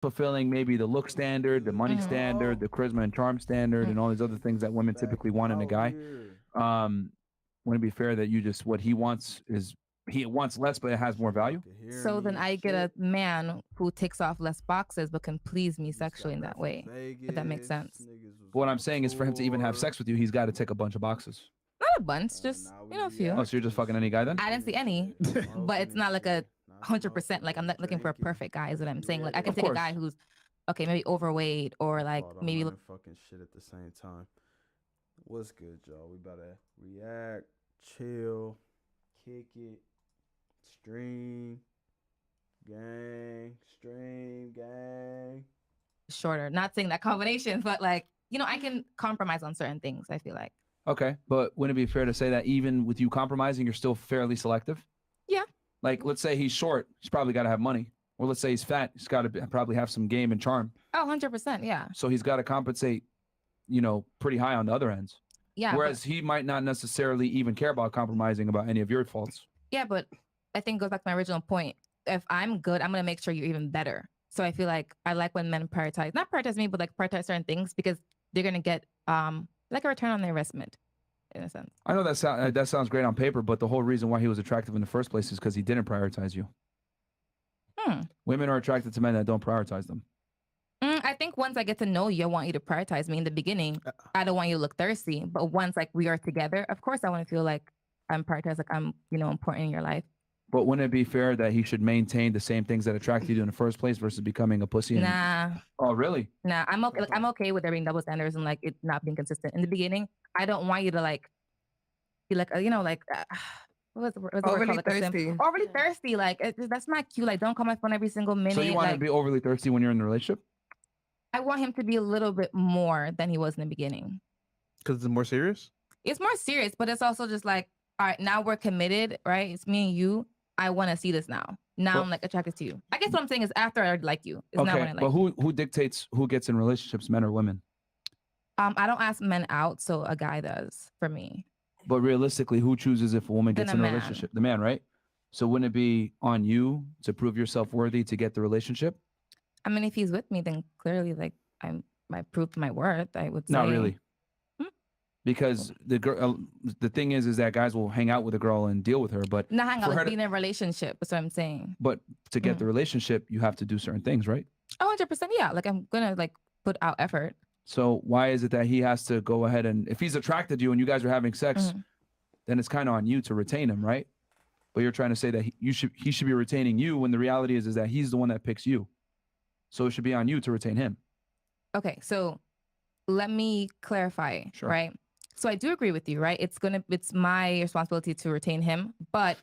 fulfilling maybe the look standard, the money standard, the charisma and charm standard, and all these other things that women typically want in a guy. Wouldn't it be fair that you just what he wants is he wants less, but it has more value? So then I get a man who takes off less boxes but can please me sexually in that way. If that makes sense. What I'm saying is for him to even have sex with you, he's got to tick a bunch of boxes. Not a bunch, just a few. Oh, so you're just fucking any guy then? I didn't see any, but it's not like a 100%. Like I'm not looking for a perfect guy. Is what I'm saying. Like I can take a guy who's okay, maybe overweight or like maybe fucking shit at the same time. What's good, y'all? We about to react, chill, kick it, stream, gang. Shorter. Not saying that combination, but like I can compromise on certain things. I feel like. Okay, but wouldn't it be fair to say that even with you compromising, you're still fairly selective? Yeah. Like, let's say he's short, he's probably got to have money. Or let's say he's fat, he's got to probably have some game and charm. Oh, 100%, yeah. So he's got to compensate, pretty high on the other ends. Yeah. Whereas he might not necessarily even care about compromising about any of your faults. Yeah, but I think it goes back to my original point. If I'm good, I'm going to make sure you're even better. So I feel like I like when men not prioritize me, but like prioritize certain things because they're going to get like a return on their investment, in a sense. I know that sounds great on paper, but the whole reason why he was attractive in the first place is because he didn't prioritize you. Women are attracted to men that don't prioritize them. I think once I get to know you, I want you to prioritize me. In the beginning, I don't want you to look thirsty. But once like we are together, of course I want to feel like I'm prioritized, like I'm important in your life. But wouldn't it be fair that he should maintain the same things that attracted you in the first place versus becoming a pussy? Nah. Oh, really? Nah, I'm okay. Like, I'm okay with there being double standards and like it not being consistent. In the beginning, I don't want you to like be like what's the word? Overly like thirsty. Overly thirsty. Like that's not cute. Like don't call my phone every single minute. So you want like, him to be overly thirsty when you're in the relationship? I want him to be a little bit more than he was in the beginning. Because it's more serious? It's more serious, but it's also just like, all right, now we're committed, right? It's me and you. I want to see this now. Now I'm like attracted to you. I guess what I'm saying is after I already like you. It's not when I like but who dictates who gets in relationships, men or women? I don't ask men out, so a guy does for me. But realistically, who chooses if a woman gets in a relationship? The man, right? So wouldn't it be on you to prove yourself worthy to get the relationship? I mean, if he's with me, then clearly, like I proved my worth. I would say. Not really. Because the thing is that guys will hang out with a girl and deal with her, but not hang out, like, be in a relationship. That's what I'm saying. But to get the relationship, you have to do certain things, right? 100%, yeah. Like I'm gonna like put out effort. So why is it that he has to go ahead and if he's attracted to you and you guys are having sex, then it's kind of on you to retain him, right? But you're trying to say that he should be retaining you when the reality is that he's the one that picks you. So it should be on you to retain him. Okay, so let me clarify, right? So I do agree with you, right? It's my responsibility to retain him, but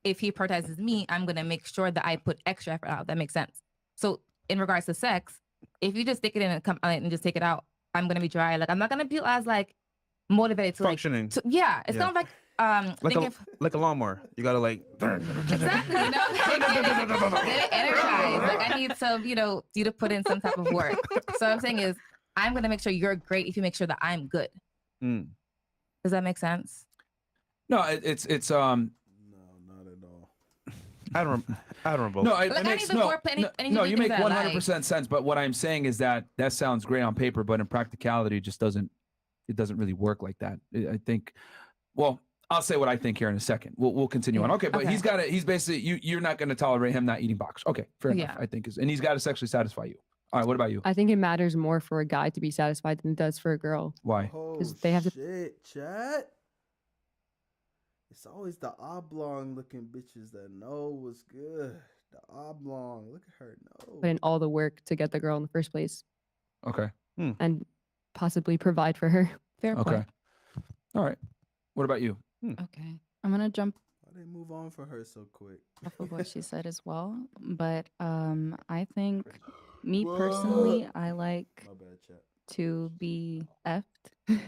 if he prioritizes me, I'm gonna make sure that I put extra effort out. That makes sense. So in regards to sex, if you just stick it in and come and just take it out, I'm gonna be dry. Like I'm not gonna be as like motivated to functioning. It's kind of like like a lawnmower. You gotta like exactly, get it energized. Like I need some, you to put in some type of work. So what I'm saying is I'm gonna make sure you're great if you make sure that I'm good. Does that make sense? No, it's no, not at all. admirable. No, it makes no. You make 100% sense. But what I'm saying is that sounds great on paper, but in practicality, it doesn't really work like that. I think. Well, I'll say what I think here in a second. We'll continue on. Okay, but he's basically you're not going to tolerate him not eating box. Okay, fair enough. I think and he's got to sexually satisfy you. All right, what about you? I think it matters more for a guy to be satisfied than it does for a girl. Why? Because they have to. Shit, chat. It's always the oblong looking bitches that know what's good. The oblong. Look at her nose. Put in all the work to get the girl in the first place. Okay. And possibly provide for her. Fair point. Okay. All right. What about you? Okay. I'm going to jump Why they move on for her so quick? off of what she said as well. But I think, me personally, I like My bad, chat. to be effed.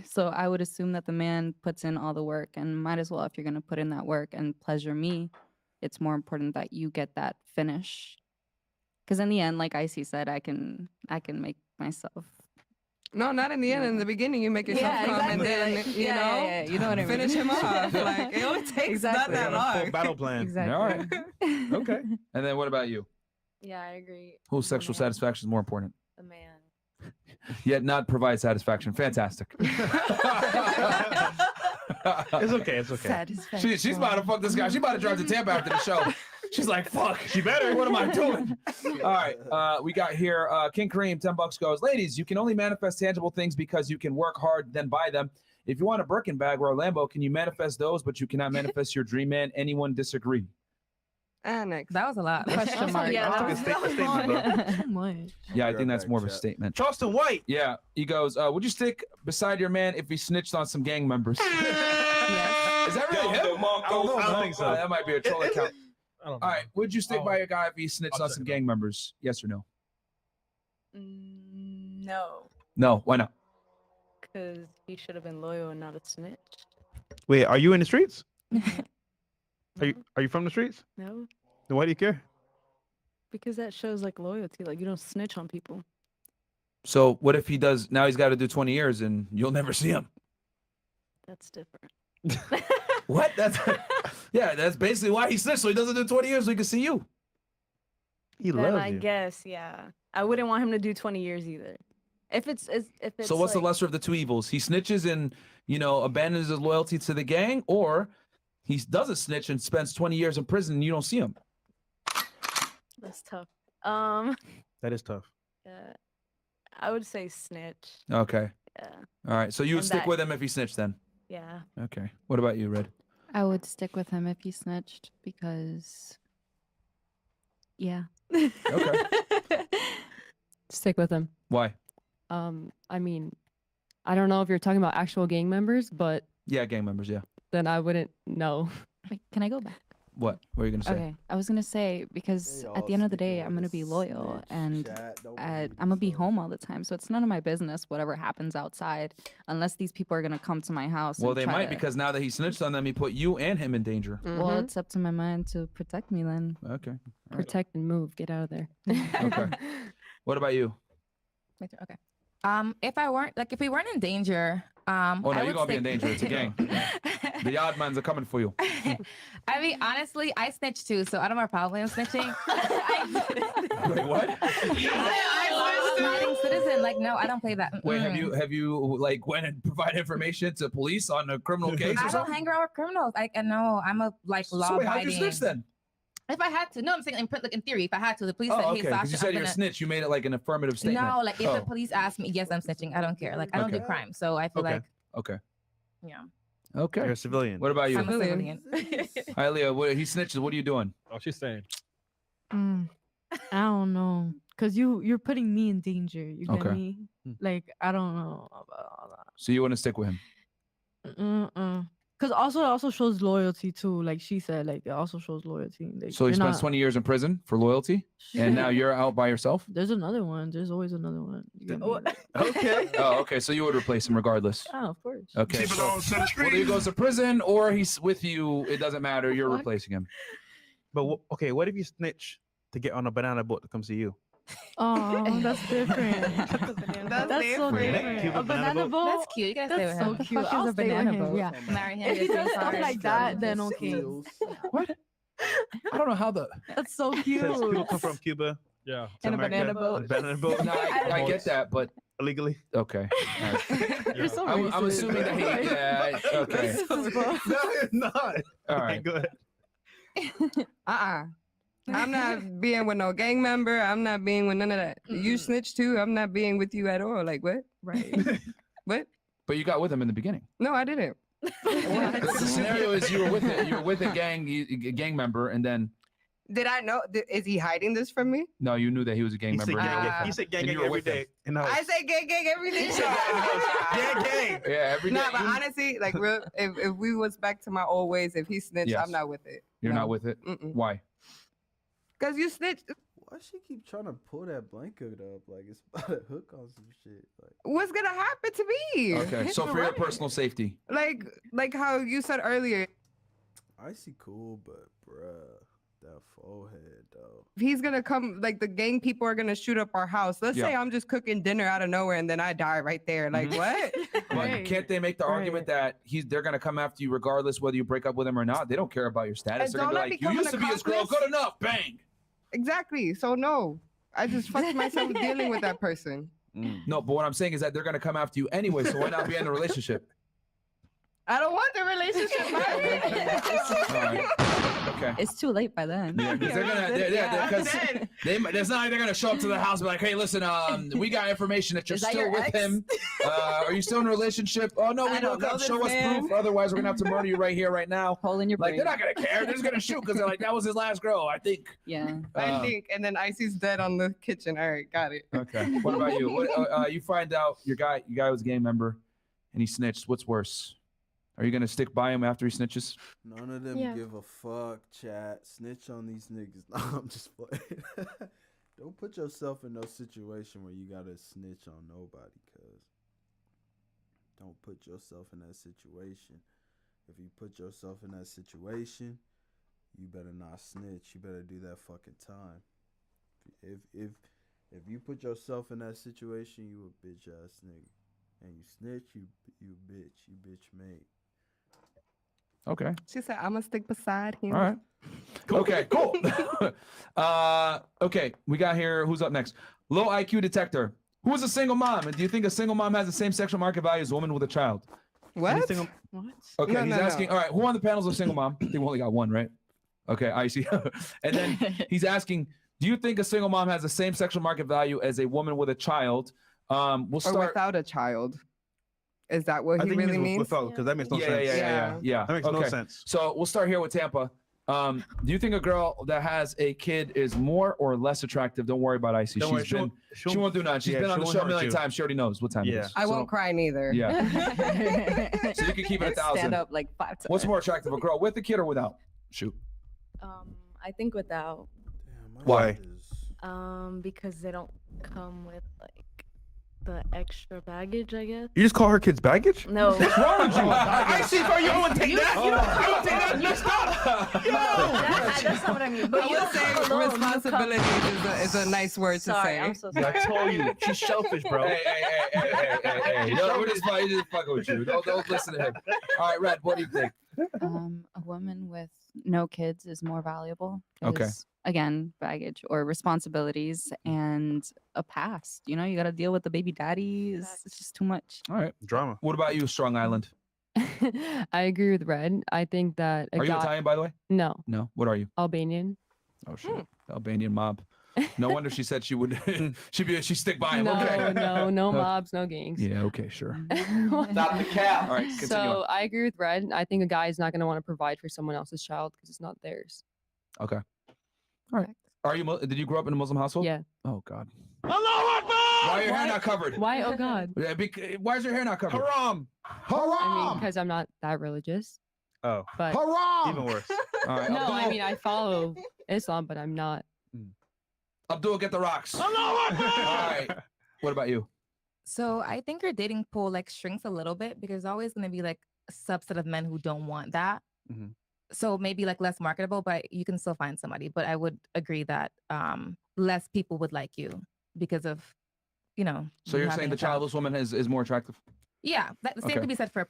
So I would assume that the man puts in all the work, and might as well, if you're going to put in that work and pleasure me, it's more important that you get that finish. Because in the end, like Icy said, I can make myself. No, not in the end. In the beginning, you make yourself come, and then you know what I mean. Finish him off. Like it only takes not that long. Full battle plan. Exactly. All right. Okay. And then what about you? Yeah, I agree. Whose sexual satisfaction is more important? The man. Yet not provide satisfaction. Fantastic. It's okay. It's okay. She's about to fuck this guy. She about to drive to Tampa after the show. She's like, fuck. She better. What am I doing? All right. We got here. King Kareem, $10 goes. Ladies, you can only manifest tangible things because you can work hard, then buy them. If you want a Birkin bag or a Lambo, can you manifest those, but you cannot manifest your dream man? Anyone disagree? Next. That was a lot. Question mark. Yeah, that was statement, so much. Yeah, I think that's more of a statement. Charleston White. Yeah. He goes, would you stick beside your man if he snitched on some gang members? Yes. Is that really him? I don't think so. That might be a troll account. I don't know. All right. Would you stick by your guy if he snitched I'll on check some it gang members? Yes or no? No, No. Why not? because he should have been loyal and not a snitch. Wait, are you in the streets? Are you from the streets? No, Then why do you care? because that shows like loyalty. Like you don't snitch on people. So what if he does? Now he's got to do 20 years and you'll never see him. That's different. What? That's yeah. That's basically why he snitched. So he doesn't do 20 years so he can see you. He Then loves I you. guess, yeah. I wouldn't want him to do 20 years either. If it's So what's the like, lesser of the two evils? He snitches and abandons his loyalty to the gang, or he doesn't snitch and spends 20 years in prison and you don't see him. That's tough. That is tough. I would say snitch. Okay. Yeah. All right. So you would And stick that- with him if he snitched then. Yeah. Okay. What about you, Red? I would stick with him if he snitched because, yeah. Okay. Stick with him. Why? I mean, I don't know if you're talking about actual gang members, but Yeah, gang members. Yeah. then I wouldn't know. Wait, can I go back? What? What are you gonna say? Okay, I was gonna say because at the end of the day, I'm gonna be loyal and I'm gonna be home all the time, so it's none of my business whatever happens outside, unless these people are gonna come to my house. Well, and they try might to- because now that he snitched on them, he put you and him in danger. Well, it's up to my man to protect me then. Okay. Protect and move. Get out of there. Okay. What about you? Okay. If we weren't in danger, Oh no, I you're would gonna be in stick- danger. It's a gang. The odd mans are coming for you. I mean, honestly, I snitch too, so I don't have a problem snitching. Wait, what? I'm a abiding citizen. Like, no, I don't play that. Wait, have you like went and provided information to police on a criminal case or I don't something? hang around with criminals. Like, no, I'm a law So wait, how'd you abiding. snitch then? If I had to, no, I'm saying in theory, if I had to, the police said, Oh, "Hey, okay. Because Sasha, you said I'm you're a gonna." snitch. You made it like an affirmative statement. No, like if Oh. the police ask me, yes, I'm snitching. I don't care. Like I don't do Okay. crime, so I feel Okay. like, Okay. yeah, Okay. You're a civilian. What about you? I'm a civilian. Hi, Leah. He snitches. What are you doing? Oh, she's saying. I don't know, cause you're putting me in danger. You get Okay. me? Like I don't know about all So you want to stick with him? that. Cause also shows loyalty too. Like she said, like it also shows loyalty. Like, So he you're spends not- 20 years in prison for loyalty, and now you're out by yourself? There's another one. There's always another one. You get me? Okay. Oh, okay. So you would replace him regardless. Oh, of course. Okay. So whether he goes to prison or he's with you, it doesn't matter. You're replacing him. But okay, what if you snitch to get on a banana boat to come see you? Oh, that's different. That's so different. different. Cute A banana banana boat? boat. That's cute. You gotta stay with That's him. so cute. Fuck I'll is a stay with banana him, boat? yeah. Marry him. If he get does some stuff stars. like that, then okay. What? I don't know how the. That's so Says cute. people come from Cuba Yeah. to And a America banana boat. on a banana boat No, I get that, but illegally. okay. All right. You're so I'm racist. assuming that he. Yeah. Okay. No, it's not. All right. Go ahead. I'm not being with no gang member. I'm not being with none of that. You snitch too. I'm not being with you at all. Like what? Right. What? But you got with him in the beginning. No, I didn't. The scenario is you were with a gang member, and then Did I know? Is he hiding this from me? no, you knew that he was a gang He member. said and you were with gang, him. he said gang, And you gang were every with him. day. And I was, I say gang every day. gang, gang. Yeah, every day. No, but You- honestly, like real, if we was back to my old ways, if he snitched, Yes. I'm not with it. You're not with it. Mm-mm. Why? Cause you snitched. Why she keep trying to pull that blanket up like it's about to hook on some shit? Like, What's gonna happen to me? Okay, so for your personal safety. like how you said earlier, icy cool, but bruh, that forehead though. if he's gonna come, like the gang people are gonna shoot up our house. Let's say Yeah. I'm just cooking dinner out of nowhere and then I die right there. Like Mhm. what? But Right. can't they make the argument that they're gonna come after you regardless whether you break up with him or not? They don't care about your status. And They're gonna don't I be like, you become an used to be his girl, accomplice? good enough, bang. Exactly. So no, I just fucked myself dealing with that person. No, but what I'm saying is that they're gonna come after you anyway. So why not be in a relationship? I don't want the relationship. All right. Okay. It's too late by then. Yeah, because they're gonna, it's not like they're gonna show up to the house and be like, hey, listen, we got information that you're still with him. Are you still in a relationship? Oh no, we don't. Show us proof. Otherwise, we're gonna have to murder you right here, right now. Hole in your brain. Like they're not gonna care. They're just gonna shoot because they're like, that was his last girl, I think. Yeah. I think, and then Icy's dead on the kitchen. All right, got it. Okay. What about you? What, you find out your guy was a gang member, and he snitched. What's worse? Are you gonna stick by him after he snitches? None of them give a fuck, chat. Snitch on these niggas. No, I'm just playing. Don't put yourself in no situation where you gotta snitch on nobody, cuz. Don't put yourself in that situation. If you put yourself in that situation, you better not snitch. You better do that fucking time. If you put yourself in that situation, you a bitch ass nigga. And you snitch, you bitch made. Okay. She said, I'm gonna stick beside him. All right. Okay, cool. Okay, we got here. Who's up next? Low IQ detector. Who is a single mom? And do you think a single mom has the same sexual market value as a woman with a child? What? What? Okay, No, he's asking. All right, who on the panel is a single mom? I think we only got one, right? Okay, I see. And then he's asking, do you think a single mom has the same sexual market value as a woman with a child? We'll start or without a child. Is that what he really means? Without, because that makes no sense. Yeah. That makes no sense. So we'll start here with Tampa. Do you think a girl that has a kid is more or less attractive? Don't worry about Icy. She won't do nothing. She's been on the show a million times. She already knows what time it is. I won't cry neither. Yeah. So you can keep it 1,000. Stand up like 5 times. What's more attractive, a girl with a kid or without? Shoot. I think without. Damn, Why? Because they don't come with like the extra baggage, I guess. You just call her kids baggage? No. What's wrong with you? I see, bro. You wouldn't take that. You wouldn't take that. Messed up. That's not what I mean. But I would say responsibility is a nice word to say. I'm so sorry. I told you, she's selfish, bro. Hey. We're just fucking with you. Don't listen to him. All right, Red, what do you think? A woman with no kids is more valuable. Okay. Again, baggage or responsibilities and a past. You know, you got to deal with the baby daddies. It's just too much. All right. Drama. What about you, Strong Island? I agree with Red. I think that Are you Italian, by the way? No, No. What are you? Albanian. Oh shit. Albanian mob. No wonder she said she would. she'd stick by him. No, Okay. no mobs, no gangs. Yeah. Okay. Sure. Stop the cap. All right. Continue. So I agree with Red. I think a guy is not going to want to provide for someone else's child because it's not theirs. Okay. All right. Are you? Did you grow up in a Muslim household? Yeah. Oh God. Allahu Akbar! Why are your hair not covered? Why? Oh God. Yeah, why is your hair not covered? Haram. I mean, because I'm not that religious. Oh. But Haram. Even worse. All right. no, Abdul, I mean I follow Islam, but I'm not. Abdul, get the rocks. All Allahu Akbar! right. What about you? So I think your dating pool like shrinks a little bit because there's always going to be like a subset of men who don't want that. Mhm. So maybe like less marketable, but you can still find somebody. But I would agree that less people would like you because of, So you you're having saying a the childless woman is more attractive? Yeah, the same Okay. could be said for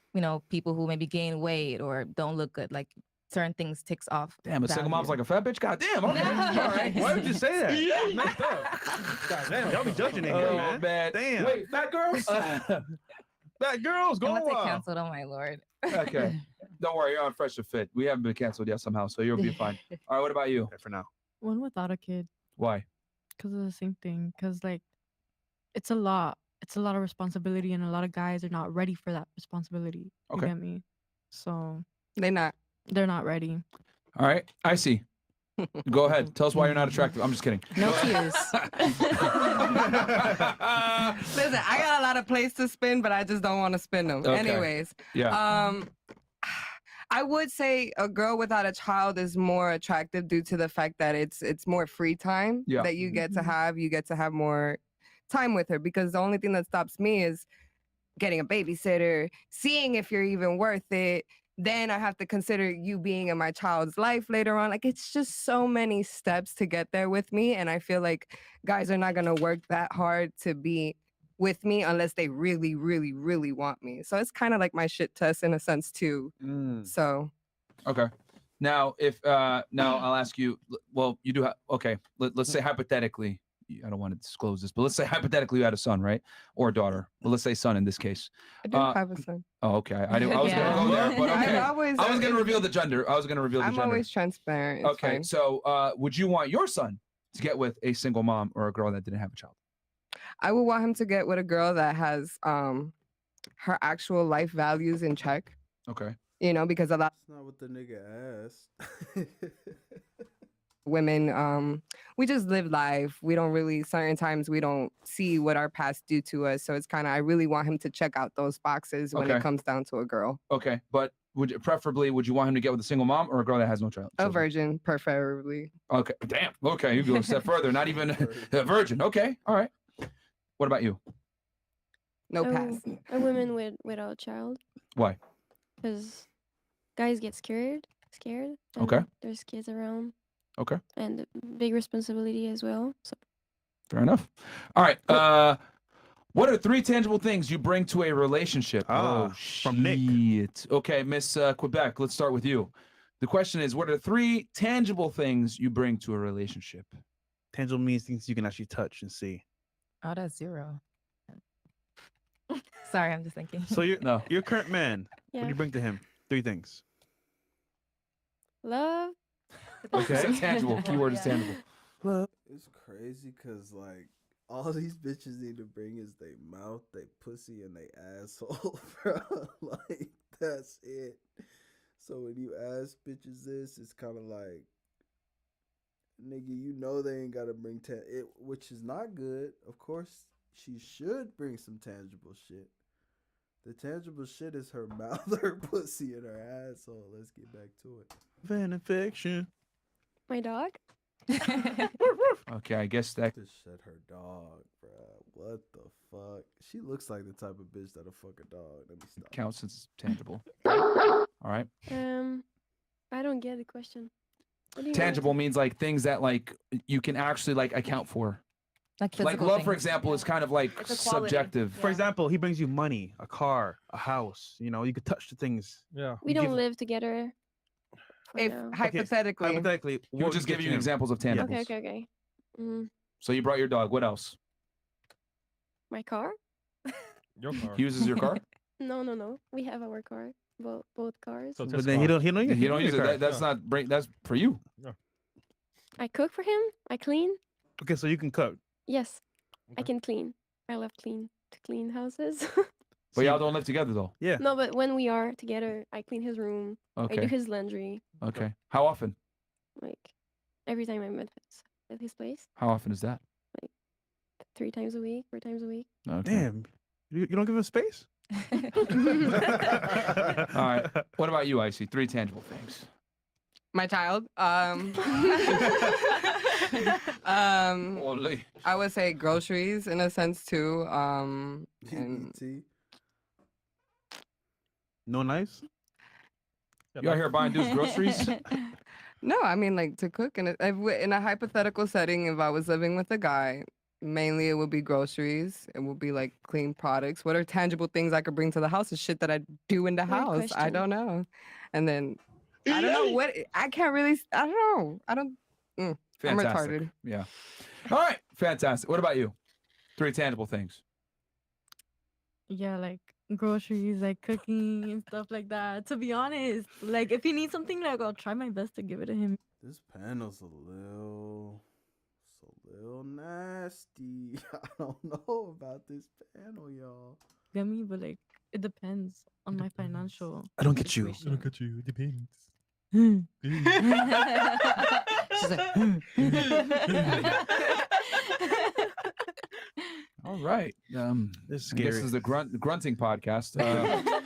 people who maybe gain weight or don't look good. Like certain things ticks off. Damn, a single mom's like a fat bitch? God damn. Okay. All right. Why would you say that? That's messed up. God damn, y'all be judging in here, Oh, man. man. Damn. Wait, fat girls? That girl's I'm going gonna get wild. canceled. Oh my lord. Okay. Don't worry, you're on Fresh to Fit. We haven't been canceled yet somehow, so you'll be fine. All right, what about you? Okay, for now. One without a kid, Why? because of the same thing. Because like, it's a lot. It's a lot of responsibility, and a lot of guys are not ready for that responsibility. Okay. You get me? So They're not. they're not ready. All right, I see. Go ahead. Tell us why you're not attractive. I'm just kidding. No tears. Listen, I got a lot of plates to spin, but I just don't want to spin them. Okay. Anyways, Yeah. I would say a girl without a child is more attractive due to the fact that it's more free time Yeah. that you get to have. You get to have more time with her because the only thing that stops me is getting a babysitter, seeing if you're even worth it. Then I have to consider you being in my child's life later on. Like, it's just so many steps to get there with me. And I feel like guys are not going to work that hard to be with me unless they really, really, really want me. So it's kind of like my shit test in a sense too. So Okay. Now, if now I'll ask you. Well, you do. Okay, let's say hypothetically. I don't want to disclose this, but let's say hypothetically you had a son, right, or a daughter. Well, let's say son in this case. I do have a son. Oh, okay. I was gonna go there, but okay. I was gonna reveal the gender. I'm always transparent. It's okay, fine. so would you want your son to get with a single mom or a girl that didn't have a child? I would want him to get with a girl that has her actual life values in check. Okay. You know, because a lot. That's not what the nigga asked. Women, we just live life. We don't really, certain times we don't see what our past do to us. So it's kind of, I really want him to check out those boxes when it comes down to a girl. Okay, but would you want him to get with a single mom or a girl that has no child? A virgin, preferably. Okay, damn. Okay, you go a step further. Not even a virgin. Okay, all right. What about you? No past. A woman without a child. Why? Because guys get scared. Okay. There's kids around. Okay. And big responsibility as well. So. Fair enough. All right. What are 3 tangible things you bring to a relationship? From Nick. Okay, Miss Quebec, let's start with you. The question is, what are 3 tangible things you bring to a relationship? Tangible means things you can actually touch and see. Oh, that's 0. Sorry, I'm just thinking. So your current man, what do you bring to him? 3 things. Love. Okay. Tangible. Keyword is tangible. Love. It's crazy because like all these bitches need to bring is they mouth, they pussy, and they asshole, bro. Like that's it. So when you ask bitches this, it's kind of like, nigga, you know they ain't gotta bring which is not good. Of course, she should bring some tangible shit. The tangible shit is her mouth, her pussy, and her asshole. Let's get back to it. Fan and fiction. My dog. Okay, I guess that. Just said her dog, bro. What the fuck? She looks like the type of bitch that'll fuck a dog. Let me stop. Counts as tangible. All right. I don't get the question. What do you Tangible means like things that like you can actually like account for. Like love, for example, is kind of like subjective. For example, he brings you money, a car, a house. You know, you could touch the things. Yeah. We don't live together. If hypothetically, we'll just give you examples of tangibles. Okay. So you brought your dog. What else? My car. Your car. He uses your car? No. We have our car. Both cars. So but then he don't use it. That's not break. That's for you. Yeah. I cook for him. I clean. Okay, so you can cook. Yes, I can clean. I love to clean houses. But y'all don't live together though. Yeah. No, but when we are together, I clean his room. Okay. I do his laundry. Okay. How often? Like every time I'm at his place. How often is that? Like 3 times a week, 4 times a week. Okay. Damn. You don't give him space? All right. What about you, Icy? 3 tangible things. My child. I would say groceries in a sense too. And no knives? You out here buying dudes groceries? No, I mean like to cook in a hypothetical setting. If I was living with a guy, mainly it would be groceries. It would be like clean products. What are tangible things I could bring to the house? Is shit that I do in the house. Question. I don't know. And then I don't know what I can't really. I don't know. I don't. I'm Fantastic. retarded. Yeah. All right. Fantastic. What about you? 3 tangible things. Yeah, like groceries, like cooking and stuff like that. To be honest, like if he needs something, like I'll try my best to give it to him. This panel's a little nasty. I don't know about this panel, y'all. Get me, but like it depends on my financial. I don't get you. situation. I don't get you. It depends. She's like, All right. This is I guess scary. this is the grunting podcast.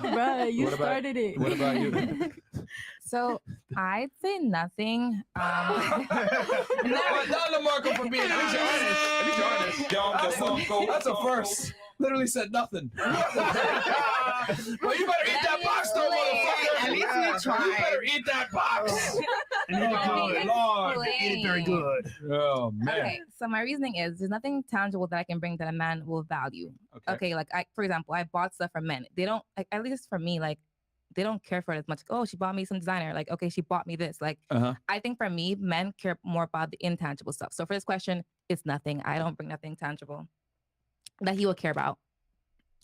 Right, you what about- started it. What about you? so I'd say nothing. Down the Marco for being honest. That's a first. Literally said nothing. Well, you better eat that box, though, motherfucker. At least we tried. You better eat that box. And eat it good. Lord. Eat it very good. Oh man. Okay, so my reasoning is there's nothing tangible that I can bring that a man will value. Okay, like for example, I bought stuff for men. They don't like, at least for me, like they don't care for it as much. Oh, she bought me some designer. Like, okay, she bought me this. Like, I think for me, men care more about the intangible stuff. So for this question, it's nothing. I don't bring nothing tangible that he will care about.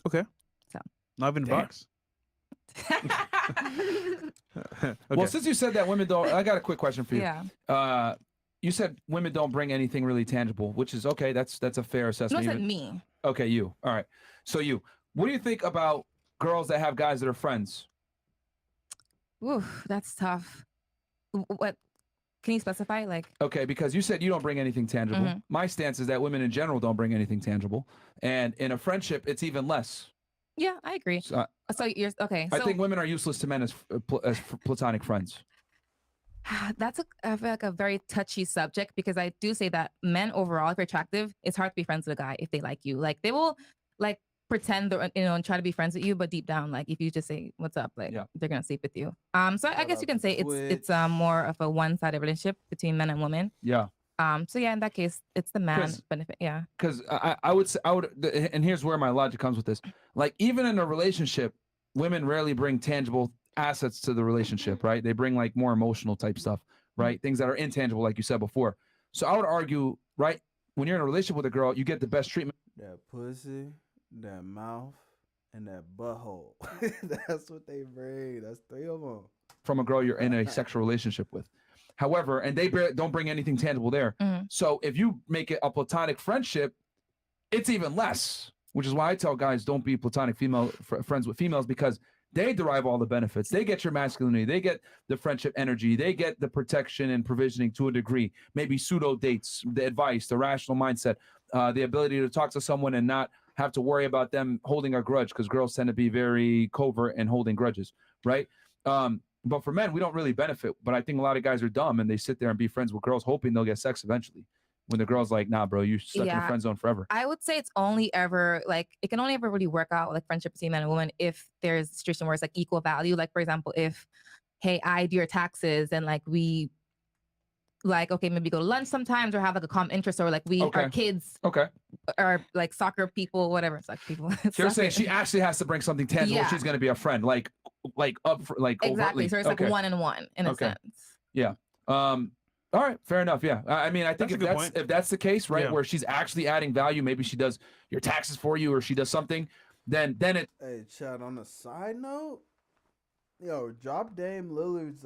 Okay. So not even box. Okay. Well, since you said that women don't, I got a quick question for you. Yeah. You said women don't bring anything really tangible, which is okay. That's a fair assessment. No, it's me. Okay, you. All right. So you, what do you think about girls that have guys that are friends? Ooh, that's tough. What? Can you specify? Like, okay, because you said you don't bring anything tangible. Mhm. My stance is that women in general don't bring anything tangible, and in a friendship, it's even less. yeah, I agree. So, So you're okay. I So think women are useless to men as platonic friends. that's I feel like a very touchy subject because I do say that men overall, if you're attractive, it's hard to be friends with a guy if they like you. Like they will like pretend they're, and try to be friends with you, but deep down, like if you just say what's up, like they're gonna sleep with you. So I guess you can say it's more of a one-sided relationship between men and women. Yeah. So yeah, in that case, it's the man benefit. Yeah. Because I would say, and here's where my logic comes with this. Like even in a relationship, women rarely bring tangible assets to the relationship, right? They bring like more emotional type stuff, right? Things that are intangible, like you said before. So I would argue, right, when you're in a relationship with a girl, you get the best treatment. That pussy, that mouth, and that butthole. That's what they bring. That's 3 of them. From a girl you're in a sexual relationship with. However, and they don't bring anything tangible there. So if you make it a platonic friendship, it's even less, which is why I tell guys don't be platonic friends with females, because they derive all the benefits. They get your masculinity. They get the friendship energy. They get the protection and provisioning to a degree, maybe pseudo dates, the advice, the rational mindset, the ability to talk to someone and not have to worry about them holding a grudge, because girls tend to be very covert and holding grudges, right? But for men, we don't really benefit. But I think a lot of guys are dumb and they sit there and be friends with girls hoping they'll get sex eventually. When the girl's like, nah, bro, you're stuck in the friend zone forever. I would say it's only ever like, it can only ever really work out like friendship between man and woman if there's a situation where it's like equal value. Like, for example, if, hey, I do your taxes and like we like, okay, maybe go to lunch sometimes or have like a common interest, or like we our kids are like soccer people, whatever. It's like people. You're saying she actually has to bring something tangible. Yeah. She's going to be a friend, like up for, like exactly. overtly. So it's like 1-on-1 in a sense. Yeah. All right, fair enough. Yeah, I mean, I think if that's the case, right, where she's actually adding value, maybe she does your taxes for you, or she does something, then it. Hey, Chad. On a side note, yo, drop Dame Lillard's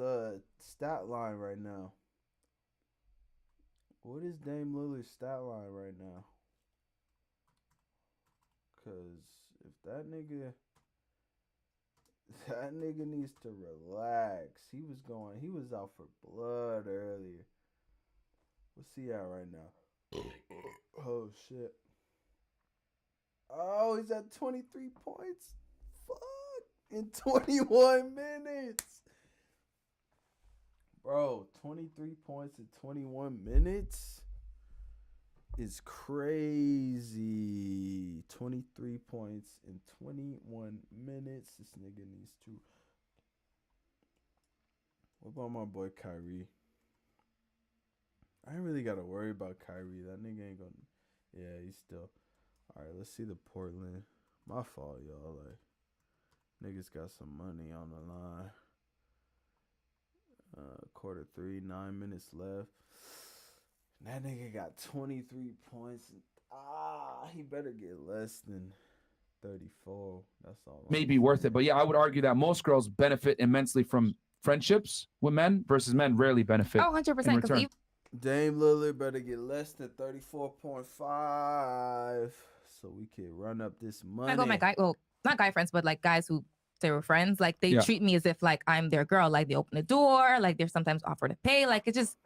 stat line right now. What is Dame Lillard's stat line right now? Cause if that nigga needs to relax. He was out for blood earlier. What's he at right now? Oh shit. Oh, he's at 23 points. Fuck. In 21 minutes. Bro, 23 points in 21 minutes is crazy. 23 points in 21 minutes. This nigga needs to. What about my boy Kyrie? I ain't really got to worry about Kyrie. That nigga ain't gonna. Yeah, he's still. All right, let's see the Portland. My fault, y'all. Like, niggas got some money on the line. Quarter 3, 9 minutes left. That nigga got 23 points. He better get less than 34. That's all. Maybe worth it, but yeah, I would argue that most girls benefit immensely from friendships with men versus men rarely benefit. Oh, 100%. Dame Lillard better get less than 34.5 so we can run up this money. I go my guy, well, not guy friends, but like guys who they were friends. Like they treat me as if like I'm their girl. Like they open the door. Like they're sometimes offer to pay. Like it's just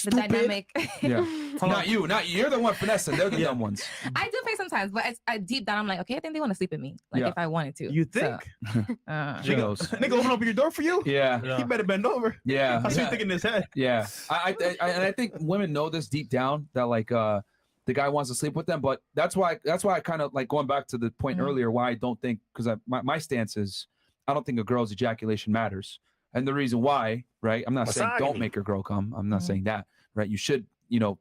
the dynamic. Yeah, not you. You're the one finessing. They're the dumb ones. I do pay sometimes, but I deep down I'm like, okay, I think they want to sleep with me. Like if I wanted to. You think? So, nigga open up your door for you? Yeah. He better bend over. Yeah. I see you thinking in his head. Yeah. I think women know this deep down that like the guy wants to sleep with them, but that's why I kind of like going back to the point earlier why I don't think, because my stance is I don't think a girl's ejaculation matters. And the reason why, right? I'm not saying don't make your girl come. I'm not saying that, right? You should,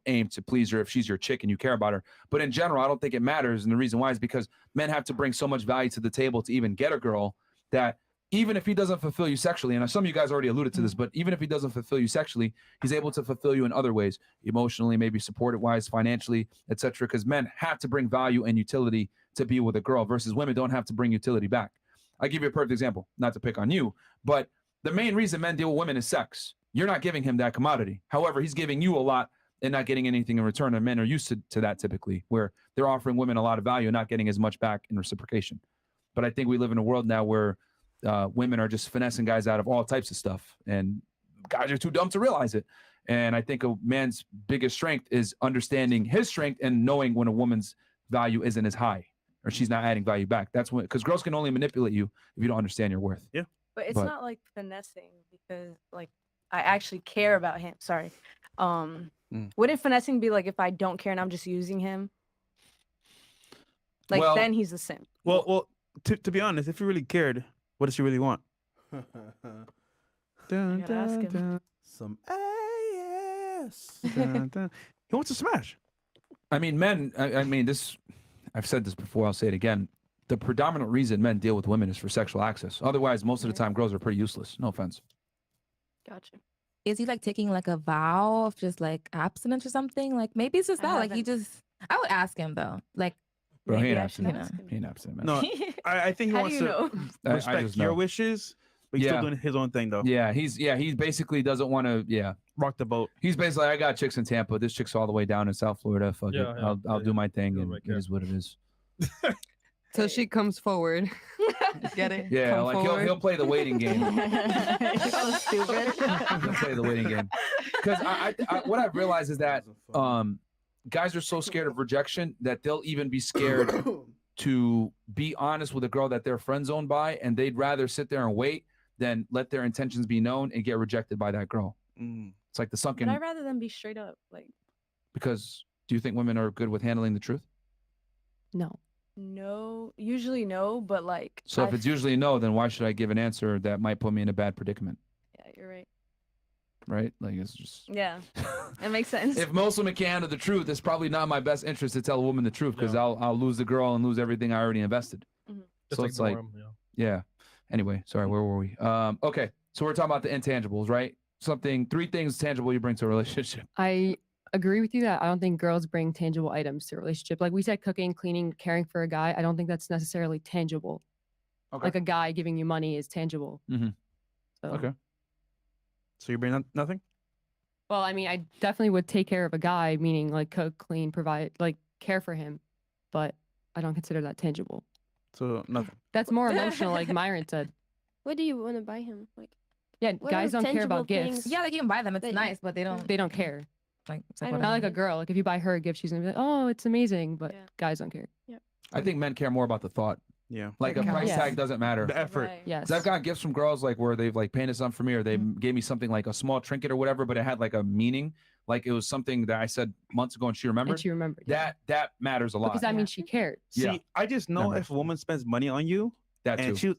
aim to please her if she's your chick and you care about her. But in general, I don't think it matters. And the reason why is because men have to bring so much value to the table to even get a girl that even if he doesn't fulfill you sexually, and some of you guys already alluded to this, but even if he doesn't fulfill you sexually, he's able to fulfill you in other ways, emotionally, maybe supportive wise, financially, etc. Because men have to bring value and utility to be with a girl versus women don't have to bring utility back. I'll give you a perfect example, not to pick on you, but the main reason men deal with women is sex. You're not giving him that commodity. However, he's giving you a lot and not getting anything in return. And men are used to that typically, where they're offering women a lot of value and not getting as much back in reciprocation. But I think we live in a world now where women are just finessing guys out of all types of stuff, and guys are too dumb to realize it. And I think a man's biggest strength is understanding his strength and knowing when a woman's value isn't as high or she's not adding value back. That's when, because girls can only manipulate you if you don't understand your worth. Yeah. But it's not like finessing because like I actually care about him. Sorry. Wouldn't finessing be like if I don't care and I'm just using him? Like then he's a simp. Well, to be honest, if you really cared, what does she really want? Dun, ask him. dun. Some ass. Dun, dun. He wants to smash. I mean, men, I mean, this, I've said this before, I'll say it again. The predominant reason men deal with women is for sexual access. Otherwise, most of the time, girls are pretty useless. No offense. Gotcha. Is he like taking like a vow of just like abstinence or something? Like maybe it's just that. Like he just, I would ask him though. Like, Bro, he ain't maybe I abstinent. should, He ain't abstinent, man. No, I think he How wants do you to know? I respect just your know. wishes, but he's Yeah. still doing his own thing though. Yeah, he basically doesn't want to, Rock the boat. He's basically, I got chicks in Tampa. This chick's all the way down in South Florida. Fuck Yeah, it. yeah, I'll do my thing, You're and right, it is what it is. So she comes forward. Get it? Yeah, Come like forward. he'll play the waiting game. So stupid. He'll play the waiting game. Because I what I've realized is that guys are so scared of rejection that they'll even be scared to be honest with a girl that they're friend zoned by, and they'd rather sit there and wait than let their intentions be known and get rejected by that girl. It's like the sunken. But I'd rather than be straight up. Like, Because do you think women are good with handling the truth? No. no, usually no, but like. So if it's usually no, then why should I give an answer that might put me in a bad predicament? Yeah, you're right. Right? Like it's just. Yeah, it makes sense. If most women can handle the truth, it's probably not my best interest to tell a woman the truth because I'll lose the girl and lose everything I already invested. So it's like, yeah. Anyway, sorry, where were we? Okay, so we're talking about the intangibles, right? Three things tangible you bring to a relationship. I agree with you that I don't think girls bring tangible items to a relationship. Like we said, cooking, cleaning, caring for a guy. I don't think that's necessarily tangible. Okay. Like a guy giving you money is tangible. Mm-hmm. So. Okay. So you bring nothing? Well, I mean, I definitely would take care of a guy, meaning like cook, clean, provide, like care for him, but I don't consider that tangible. So nothing. That's more emotional, like Myron said. What do you want to buy him? Like, Yeah, what guys are don't care about tangible gifts. things yeah, like you can buy them. It's that you- nice, but they don't care. like. It's I like don't Not whatever. like a girl. Like if you buy her a gift, she's gonna be like, "Oh, it's amazing," but Yeah. guys don't care. I think men care more about the thought. Yeah. Like a price Yes. tag doesn't matter. The effort. Right. Yes. 'Cause I've got gifts from girls like where they've like painted something for me or they gave me something like a small trinket or whatever, but it had like a meaning. Like it was something that I said months ago and she remembered. And she remembered. yeah. That matters a lot. Because that means she cared. See, Yeah. I just know Never. if a woman spends money on you, that too. and she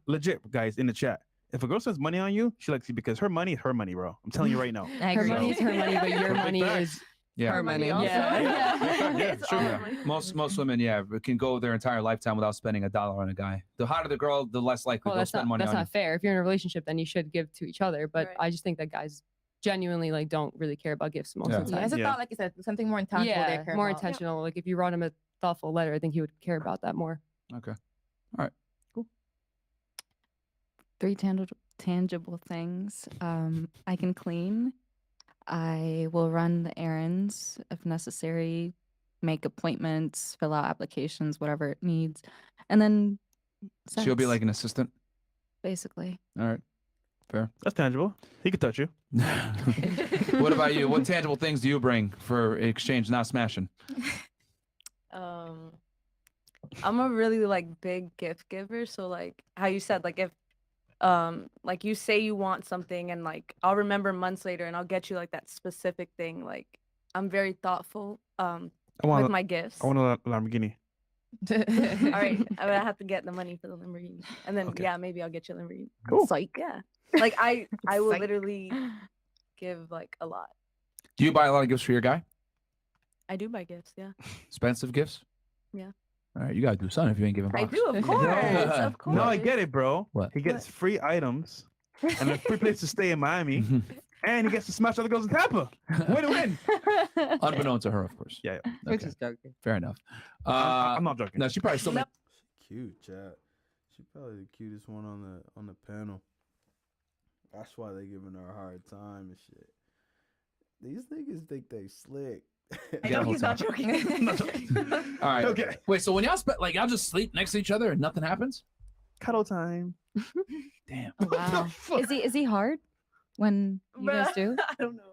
legit, guys, in the chat. If a girl spends money on you, she likes you because her money is her money, bro. I'm telling you right now. I Her agree. money is her money, but your Big money facts. is Yeah. Her money. also. Yeah. Yeah, It's sure. all Yeah. money. Most women, can go their entire lifetime without spending $1 on a guy. The hotter the girl, the less likely Well, they'll that's spend not money on not fair. If you're in a relationship, then you should give to each other. But Right. I just think that guys genuinely like don't really care about gifts most Yeah. of the Yeah, time. it's a Yeah. thought, like you said, something more intangible. they Yeah, care more about. intentional. Like if you wrote him a thoughtful letter, I think he would care about that more. you. Okay. 3 tangible things. I can clean. I will run the errands if necessary, make appointments, fill out applications, whatever it needs. And then She'll be sex, like an assistant. basically. All right. Fair. That's tangible. He could touch you. What about you? What tangible things do you bring for exchange, not smashing? I'm a really like big gift giver. So like how you said, like if like you say you want something and like I'll remember months later and I'll get you like that specific thing. Like I'm very thoughtful I want with my gifts. I want a Lamborghini. All right, I would have to get the money for the Lamborghini, and then Okay. yeah, maybe I'll get you a Lamborghini. Cool. Psych. Yeah, like I will Psych. literally give like a lot. Do you buy a lot of gifts for your guy? I do buy gifts. Yeah. Expensive gifts? Yeah. All right, you gotta do something if you ain't giving I box. do, of course. Of course. No, I get it, bro. What? He gets free items and a free place to stay in Miami, and he gets to smash other girls in Tampa. Win-win. Unbeknown to her, of course. Yeah. Which Okay. is joking. Fair enough. I'm not joking. No, she probably still. Cute, chat. She probably the cutest one on the panel. That's why they giving her a hard time and shit. These niggas think they slick. I know he's not joking. All right. Okay. Wait. So when y'all y'all just sleep next to each other and nothing happens? Cuddle time. Damn. Wow. Is he hard when you guys do? I don't know.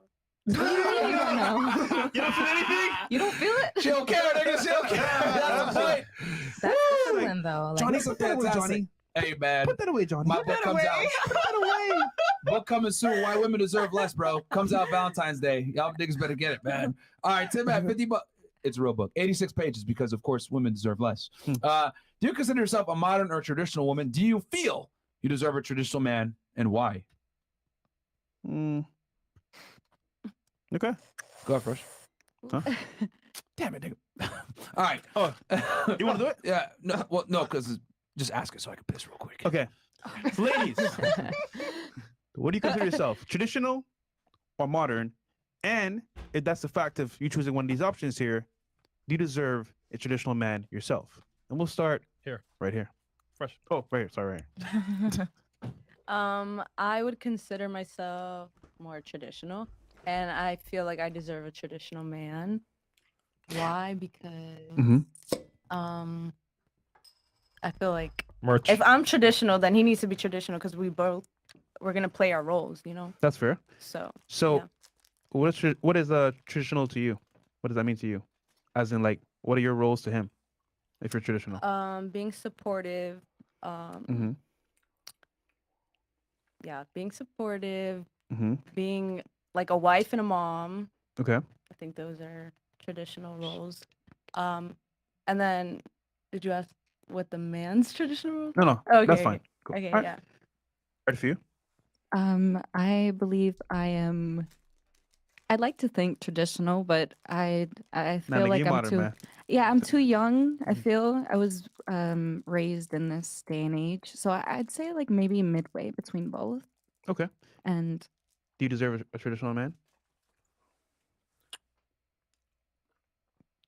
You don't know. You don't feel anything? You don't feel it? She don't care, nigga. She don't care. That's the point. That's discipline, though. Like, Johnny, This is put that away, fantastic. Johnny. Hey, man. Put that away, Johnny. My book comes out. Put that away. Book coming soon. Why Women Deserve Less, bro. Comes out Valentine's Day. Y'all niggas better get it, man. All right, Tim, at $50. It's a real book. 86 pages because, of course, women deserve less. Do you consider yourself a modern or traditional woman? Do you feel you deserve a traditional man, and why? Okay. Go ahead first. Huh? Damn it, nigga. All right. Oh, you want to do it? Yeah. No. Well, no, because just ask it so I can piss real quick. Okay. Ladies, what do you consider yourself? Traditional or modern? And if that's the fact of you choosing one of these options here, do you deserve a traditional man yourself? And we'll start Here. Right here. Fresh. Oh, right here. Sorry, right here. I would consider myself more traditional, and I feel like I deserve a traditional man. Why? Because I feel like Merch. if I'm traditional, then he needs to be traditional because we're gonna play our roles, you know. That's fair. So So, what is traditional to you? What does that mean to you? As in, like, what are your roles to him if you're traditional? being supportive. Mm-hmm. Yeah, being supportive, Mm-hmm. being like a wife and a mom. Okay. I think those are traditional roles. And then, did you ask what the man's traditional roles? No, Okay, that's okay. fine. Cool. Okay, All right. yeah. Ready for you? I believe I am. I'd like to think traditional, but I feel like I'm too. man. Yeah, I'm too young. I feel I was raised in this day and age, so I'd say like maybe midway between both. Okay. And Do you deserve a traditional man?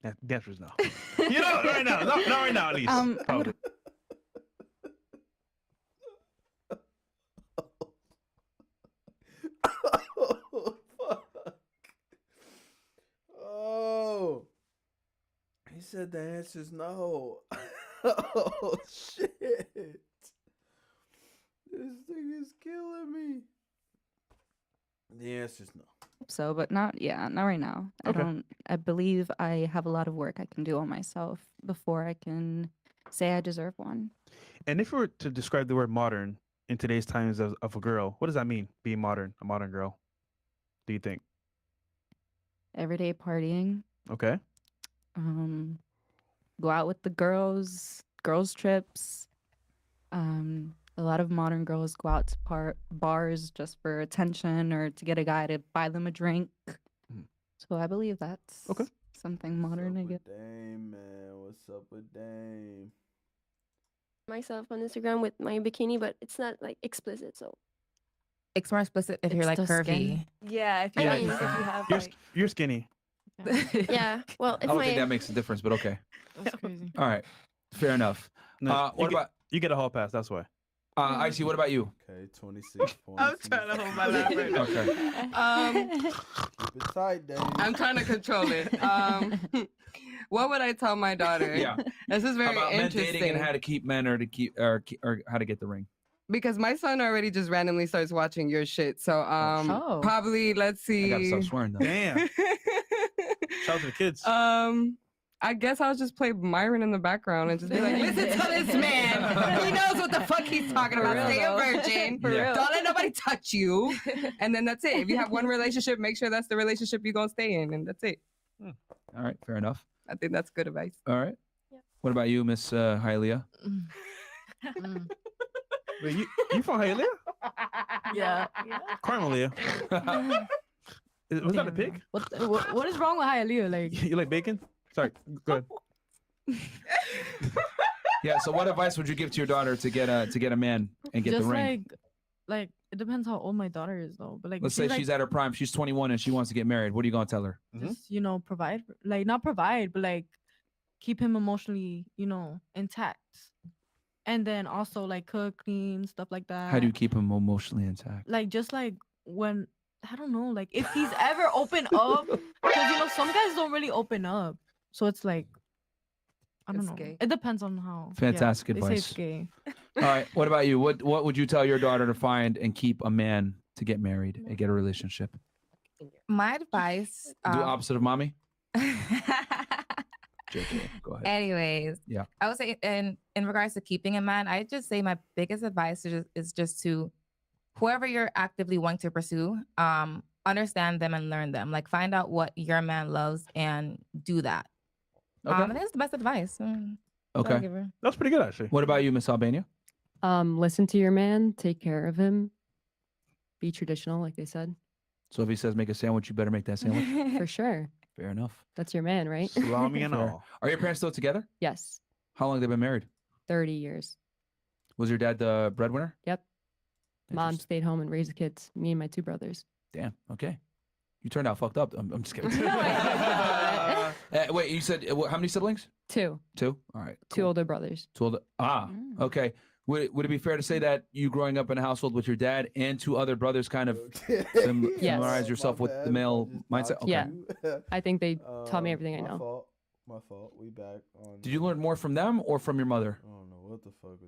Yeah, the answer is no. You know, right now, not right now, at least. I would. Oh, fuck. Oh. He said the answer's no. Oh, shit. This thing is killing me. The answer's no. So, but not right now. Okay. I believe I have a lot of work I can do on myself before I can say I deserve one. And if we were to describe the word modern in today's times of a girl, what does that mean? Being modern, a modern girl. Do you think? Everyday partying, Okay. go out with the girls trips. A lot of modern girls go out to bars just for attention or to get a guy to buy them a drink. Mhm. So I believe that's Okay. something modern, I What's guess. up with Dame, man? What's up with Dame? Myself on Instagram with my bikini, but it's not like explicit. So it's more explicit if you're It's like the curvy. skin. Yeah, if you, I if mean- you have You're, like, you're skinny. yeah. Well, I if don't think that my makes a difference, but okay. That's crazy. All right. Fair enough. No, What about you get a hall pass? That's why. Icy? What about you? Okay, 26 points. I'm trying to hold my laugh right now. Okay. Keep it tight, Dame. I'm trying to control it. What would I tell my daughter? Yeah. This is very About men interesting dating and how to keep men or or how to get the ring. because my son already just randomly starts watching your shit. So Oh. probably let's I gotta see. stop swearing though. Damn. Shout out to the kids. I guess I'll just play Myron in the background and just be like, listen to this man. He knows what the fuck he's talking about. real, Stay a though. virgin. For Yeah. real. Don't let nobody touch you. And then that's it. If you have one relationship, make sure that's the relationship you're going to stay in. And that's it. All right. Fair enough. I think that's good advice. All right. Yeah. What about you, Miss Hylia? Mm. Wait, you from Hialeah? Yeah. Carmelia. Was that a pig? What is wrong with Hialeah? Like, You like bacon? Sorry. Go ahead. Yeah. So what advice would you give to your daughter to get a man and get Just the ring? like it depends how old my daughter is though. But like, Let's say she's at her prime. She's 21 and she wants to get married. What are you gonna tell her? just provide, like not provide, but like keep him emotionally, intact. And then also like cook, clean, stuff like that. How do you keep him emotionally intact? Like just like when I don't know, like if he's ever open up, because some guys don't really open up, so it's like I don't know. Gay. It depends on how. Fantastic They say advice. it's gay. All right. What about you? What would you tell your daughter to find and keep a man to get married and get a relationship? My advice. Do opposite of mommy. JK, go ahead. Anyways, Yeah. I would say in regards to keeping a man, I just say my biggest advice is just to whoever you're actively wanting to pursue, understand them and learn them. Like find out what your man loves and do that. Okay. And that's the best advice. Okay. That's pretty good, actually. What about you, Miss Albania? Listen to your man, take care of him, be traditional, like they said. So if he says make a sandwich, you better make that sandwich. For sure. Fair enough. That's your man, right? Salami and Fair. all. Are your parents still together? Yes. How long have they been married? 30 years. Was your dad the breadwinner? Yep. Mom stayed home and raised the kids, me and my 2 brothers. Damn. Okay. You turned out fucked up. I'm just kidding. Wait, you said how many siblings? 2. 2. All right. 2 older brothers. 2 older. Okay. Would it be fair to say that you growing up in a household with your dad and 2 other brothers kind of familiarize yourself with the male mindset? Okay. Yeah. I think they taught me everything I know. My fault. We back on. Did you learn more from them or from your mother? I don't know what the fuck.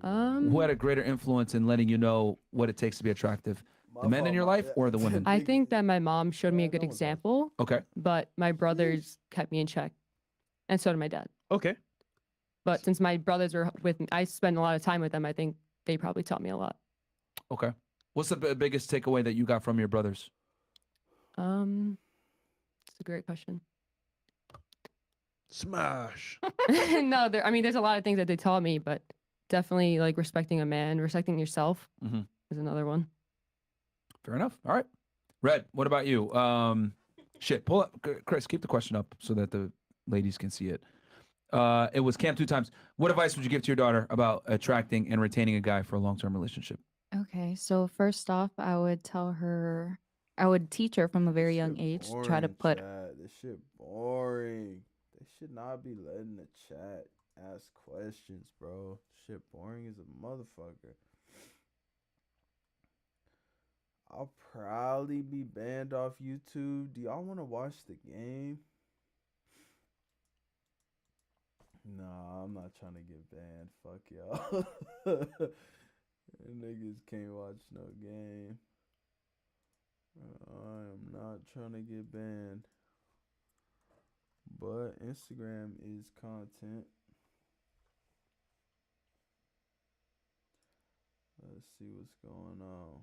Who had a greater influence in letting you know what it takes to be attractive? The men in your life or the women? I think that my mom showed me a good example. Okay. But my brothers kept me in check. And so did my dad. Okay. But since my brothers were with me, I spent a lot of time with them. I think they probably taught me a lot. Okay. What's the biggest takeaway that you got from your brothers? It's a great question. Smash. No, there's a lot of things that they taught me, but definitely like respecting a man, respecting yourself is another one. Fair enough. All right. Red, what about you? Pull up. Chris, keep the question up so that the ladies can see it. It was Cam 2 times. What advice would you give to your daughter about attracting and retaining a guy for a long-term relationship? Okay, so first off, I would teach her from a very young age, try to put. This shit boring. They should not be letting the chat ask questions, bro. Shit boring as a motherfucker. I'll probably be banned off YouTube. Do y'all want to watch the game? Nah, I'm not trying to get banned. Fuck y'all. Niggas can't watch no game. I am not trying to get banned. But Instagram is content. Let's see what's going on.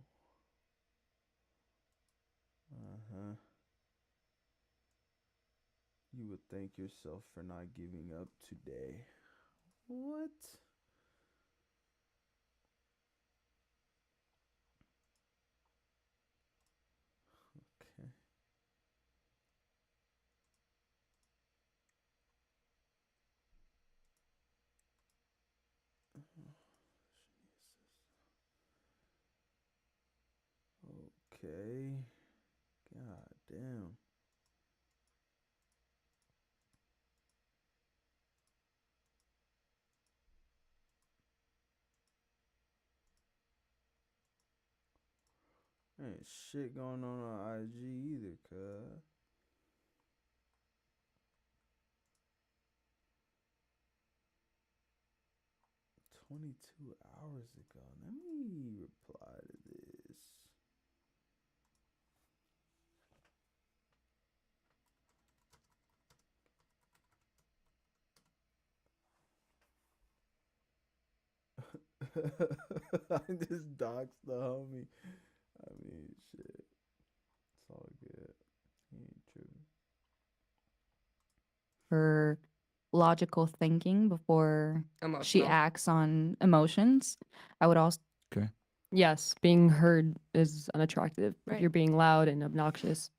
You would thank yourself for not giving up today. What? Okay. Okay. God damn. Ain't shit going on IG either, cuz. $22 ago. Let me reply to this. I just doxed the homie. I mean, shit. It's all good. He ain't tripping. Her logical thinking before she Emotional. acts on emotions. I would also. Okay. Yes, being heard is unattractive. If Right. you're being loud and obnoxious.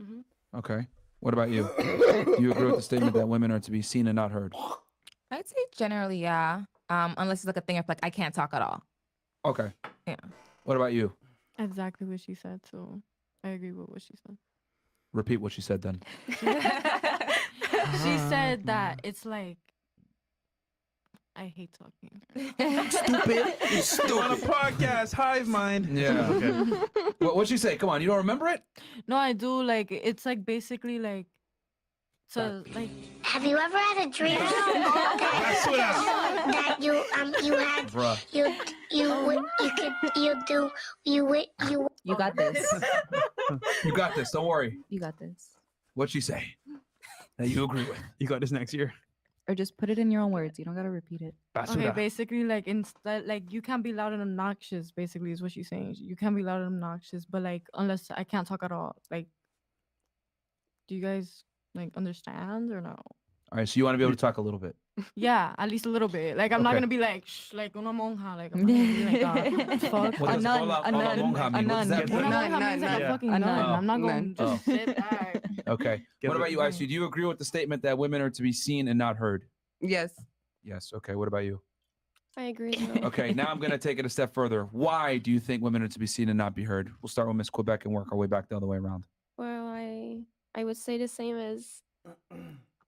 Okay. What about you? Do you agree with the statement that women are to be seen and not heard? I'd say generally, yeah. Unless it's like a thing of like I can't talk at all. Okay. Yeah. What about you? Exactly what she said. So I agree with what she said. Repeat what she said then. She said that it's like I hate talking. Stupid. On a podcast, hive mind. Yeah. Okay. What'd she say? Come on, you don't remember it? No, I do. Like it's like basically like to like. Have you ever had a dream that you had Bruh. You got this. You got this. Don't worry. You got this. What'd she say that you agree with? You got this next year. Or just put it in your own words. You don't gotta repeat it. Okay, basically like instead like you can't be loud and obnoxious. Basically, is what she's saying. You can't be loud and obnoxious, but like unless I can't talk at all. Like, do you guys like understand or no? All right, so you want to be able to talk a little bit. Yeah, at least a little bit. Like I'm not Okay. gonna be like shh, like una monja. Like I'm not gonna be like that. Fuck. What does hola monja mean? What does that mean? Una monja means like a fucking nun. I'm not going to just sit back. Okay. What about you, Icy? Do you agree with the statement that women are to be seen and not heard? Yes. Yes. Okay. What about you? I agree. as well. Okay. Now I'm going to take it a step further. Why do you think women are to be seen and not be heard? We'll start with Miss Quebec and work our way back the other way around. Well, I would say the same as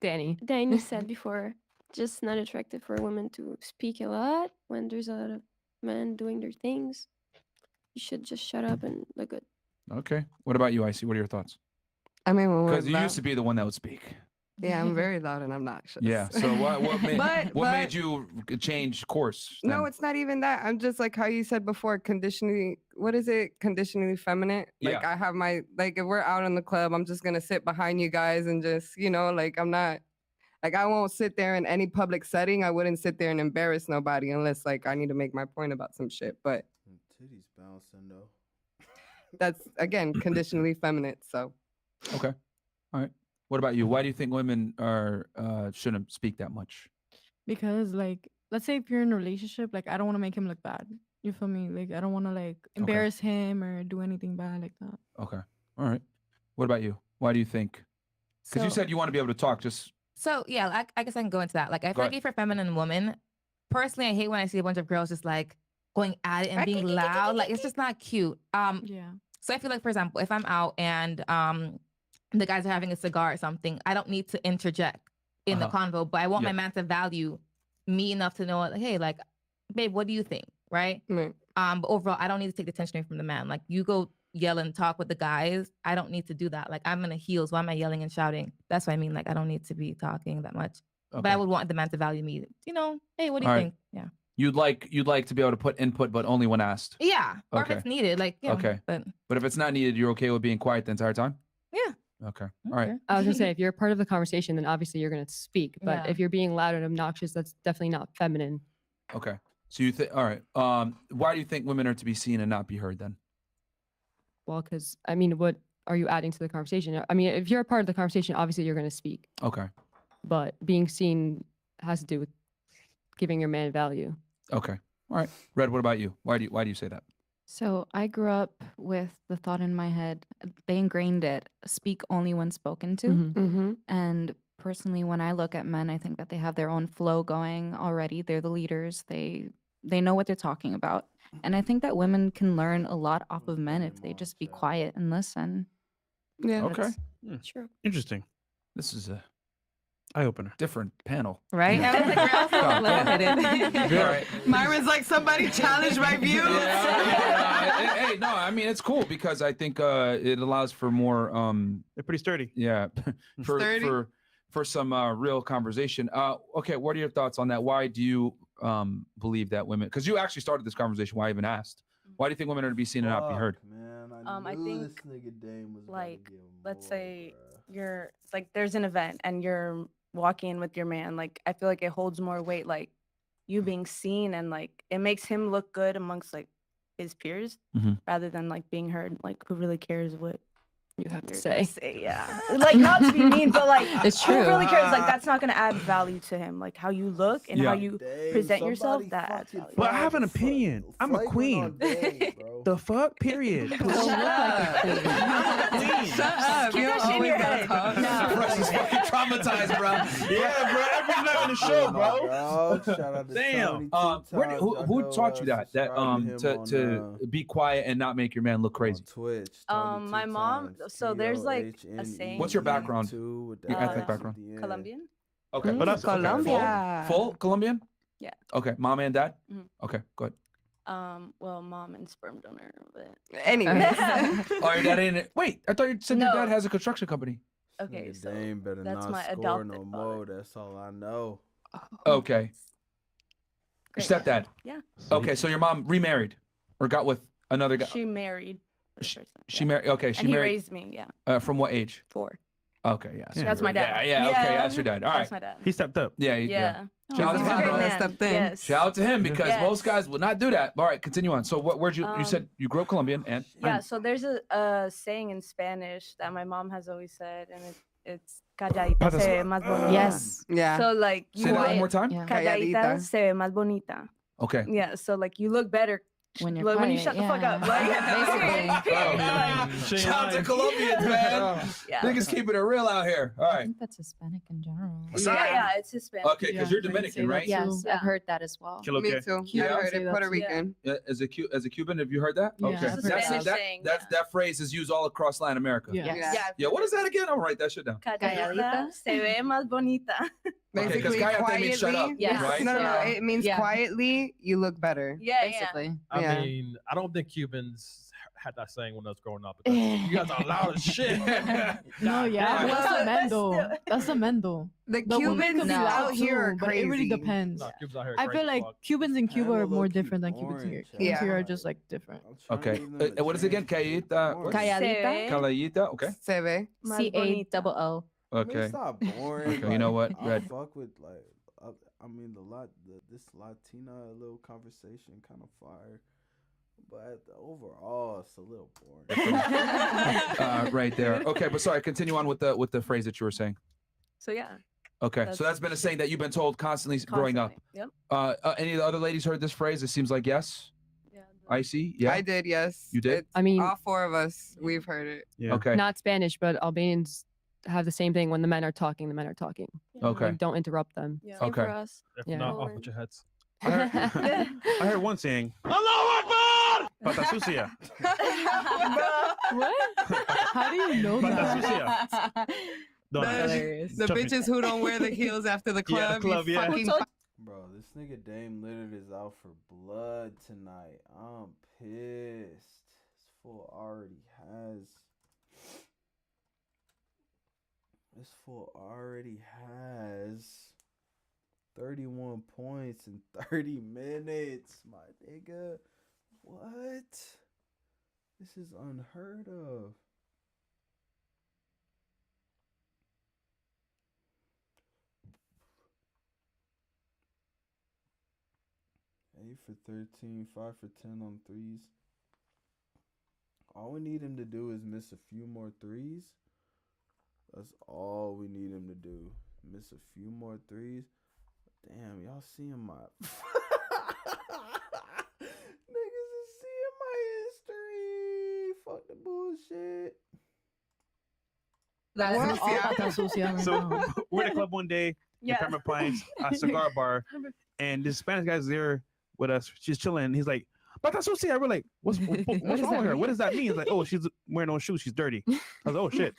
Danny. Danny said before. Just not attractive for women to speak a lot when there's a lot of men doing their things. You should just shut up and look good. Okay. What about you, Icy? What are your thoughts? I mean, when we're Because you loud- used to be the one that would speak. Yeah, I'm very loud and obnoxious. Yeah. So what made, But- what but- made you change course? No, then? it's not even that. I'm just like how you said before, conditionally. What is it? Conditionally feminine. Like Yeah. I have my like if we're out in the club, I'm just gonna sit behind you guys and just like I'm not like I won't sit there in any public setting. I wouldn't sit there and embarrass nobody unless like I need to make my point about some shit. But Titties bouncing though. that's again conditionally feminine. So Okay. All right. What about you? Why do you think women are shouldn't speak that much? Because like let's say if you're in a relationship, like I don't want to make him look bad. You feel me? Like I don't want to like embarrass him or do anything bad like that. Okay. All right. What about you? Why do you think? Because you So- said you want to be able to talk. Just So yeah, I guess I can go into that. Like I Go feel like ahead. if you're a feminine woman, personally, I hate when I see a bunch of girls just like going at it and being loud. Like it's just not cute. Yeah. So I feel like, for example, if I'm out and the guys are having a cigar or something, I don't need to interject in the convo, but I want Yeah. my man to value me enough to know, like, hey, like, babe, what do you think? Right? right. But overall, I don't need to take the attention away from the man. Like you go yell and talk with the guys. I don't need to do that. Like I'm in a heels. Why am I yelling and shouting? That's what I mean. Like I don't need to be talking that much. But I Okay. would want the man to value me. Hey, what do you All right. think? Yeah. you'd like to be able to put input, but only when asked. Yeah. Or Okay. if it's needed, like Okay. But But if it's not needed, you're okay with being quiet the entire time. yeah. Okay. All right. Okay. I was gonna say, if you're a part of the conversation, then obviously you're gonna speak. But Yeah. if you're being loud and obnoxious, that's definitely not feminine. Okay. So you think? All right. Why do you think women are to be seen and not be heard then? Well, because I mean, what are you adding to the conversation? I mean, if you're a part of the conversation, obviously you're gonna speak. Okay. But being seen has to do with giving your man value. Okay. All right. Red, what about you? Why do you say that? So I grew up with the thought in my head. They ingrained it: speak only when spoken to. Mhm. Mm-hmm. And personally, when I look at men, I think that they have their own flow going already. They're the leaders. They know what they're talking about. And I think that women can learn a lot off of men if they just be quiet and listen. Yeah. Okay. True. Interesting. This is a Eye opener. different panel. Right? I was like, we're all so God, level-headed. All right. Myron's like somebody challenged my views. Hey, no, I mean it's cool because I think it allows for more They're pretty sturdy. yeah for Sturdy. for some real conversation. Okay, what are your thoughts on that? Why do you believe that women, because you actually started this conversation, why I even asked, why do you think women are to be seen and not be Fuck, heard? Man, I knew think, this nigga Dame was about to like, give let's more, say bruh. you're like there's an event and you're walking in with your man, like I feel like it holds more weight, like you being seen, and like it makes him look good amongst like his peers Mhm. rather than like being heard. Like who really cares what You have to you're say. gonna say? Yeah, like not to be mean, but like It's who true. really cares? Like that's not gonna add value to him. Like how you look and how Yeah. you Dame, present yourself, somebody that adds fucking value. But I have an flag- opinion. I'm a flagrant queen. on Dame, bro. The fuck? Period. Shut up. Shut up. Keep You that shit in your always gotta head. talk. No. Russ is fucking traumatized, bro. Yeah, bro. Every night on the show, bro. Shout out to Damn. Tony Who taught you that to be quiet and not make your man look crazy? Twitch. My mom. So there's like a saying. What's your background? Your Your ethnic background? Colombian. Okay, but that's Colombia. Full Colombian? Yeah. Okay, mom and dad. Mhm. Okay, good. Well, mom and sperm donor, but Anyway. Oh, your dad ain't. Wait, I thought you said your dad has a construction company. okay, so Dame better that's not my score adopted no father. more. That's all I know. Okay. Your Great. stepdad. Yeah. Okay, so your mom remarried or got with another guy. She married. the She- person, She yeah. married. Okay, she And he married. raised me. Yeah. From what age? 4. Okay, yeah. so That's you're- my dad. Yeah, okay, that's your dad. All right. That's my dad. He stepped up. Yeah, Yeah. Shout out to He's a him. great though. man. Stepped in. Yes. Shout out to him because Yes. most guys will not do that. All right, continue on. So where'd you Um, said you grew up Colombian and Yeah. So there's a saying in Spanish that my mom has always said, and it's calladita se ve más bonita. Yes. Yeah. So like you say that one quiet- more time. Yeah. calladita Calladita. se ve más bonita. Okay. Yeah. So like you look better When you're like, when you quiet, shut the fuck up. yeah. Like Basically. She ain't Shout out to lying. Colombians, man. Yeah. Niggas keeping it real out here. All I right. think that's Hispanic in general. Yeah, it's Hispanic. Okay, because you're Dominican, right? Yes, Yeah. I've heard that as well. Kilo Me que? too. Yeah. I heard Say it. that Puerto too. Rican. As a Cuban, have you heard that? Yeah. Okay. It's a That's- Spanish that, saying, that's, yeah. that phrase is used all across Latin America. Yeah. Yes. Yeah, what is that again? I'll write that shit down. Calladita se ve más bonita. Okay, 'cause Basically, cállate means shut up, quietly. Yes. right? No, Yeah. it means Yeah. quietly you look better. Yeah, Basically. I Yeah. mean, I don't think Cubans had that saying when I was growing up. Because you guys are loud as shit. No, yeah, Well, that's the men that's though. still- That's the men though. The The women Cubans could be No. loud out here are too, but crazy. it really depends. No, Cubans out here. I feel like Cubans in Cuba Man, are more low-key different than Cubans boring, here. Chad. Cubans here Yeah. are just like different. I'm trying to Okay. give them a What is it again? chance to be Calladita? boring. What's- Calladita. Calladita. Okay. Se ve. Más CAOO. I mean, Okay. it's not boring. Okay, you know what? I Red. fuck with like, I mean, this Latina little conversation kind of fire, but overall, it's a little boring. Right there. Okay, but sorry. Continue on with the phrase that you were saying. So yeah. Okay, so that's been a saying that you've been told constantly growing up. Yep. Any of the other ladies heard this phrase? It seems like yes. Yeah. Icy. Yeah. I did, yes. You did? It's I mean, all 4 of us, we've heard it. Yeah. Okay. not Spanish, but Albanians have the same thing. When the men are talking, the men are talking. Okay. Like, don't interrupt them. Yeah. Same Okay. for us. If Yeah. not, off with your heads. I heard one saying, Allahu Akbar! Pata sucia. What? How do you know Pata that? sucia. Don't The Trust me. bitches who don't wear the heels after the club. Yeah, the club, you yeah. fucking Bro, this nigga Dame Lillard is out for blood tonight. I'm pissed. This fool already has. This fool already has 31 points in 30 minutes, my nigga. What? This is unheard of. Eight for 13, 5 for 10 on threes. All we need him to do is miss a few more threes. That's all we need him to do. Miss a few more threes. Damn, y'all seeing my niggas is seeing my history. Fuck the bullshit. That's What? all about that social right So now. we're at a club one day, Yeah. Pepper Pines, a cigar bar, and this Spanish guy's there with us. She's chilling. He's like, "Pata sucia." We're like, "What's does wrong with that her? What mean? does that mean?" He's like, "Oh, she's wearing no shoes. She's dirty." I was like, "Oh shit."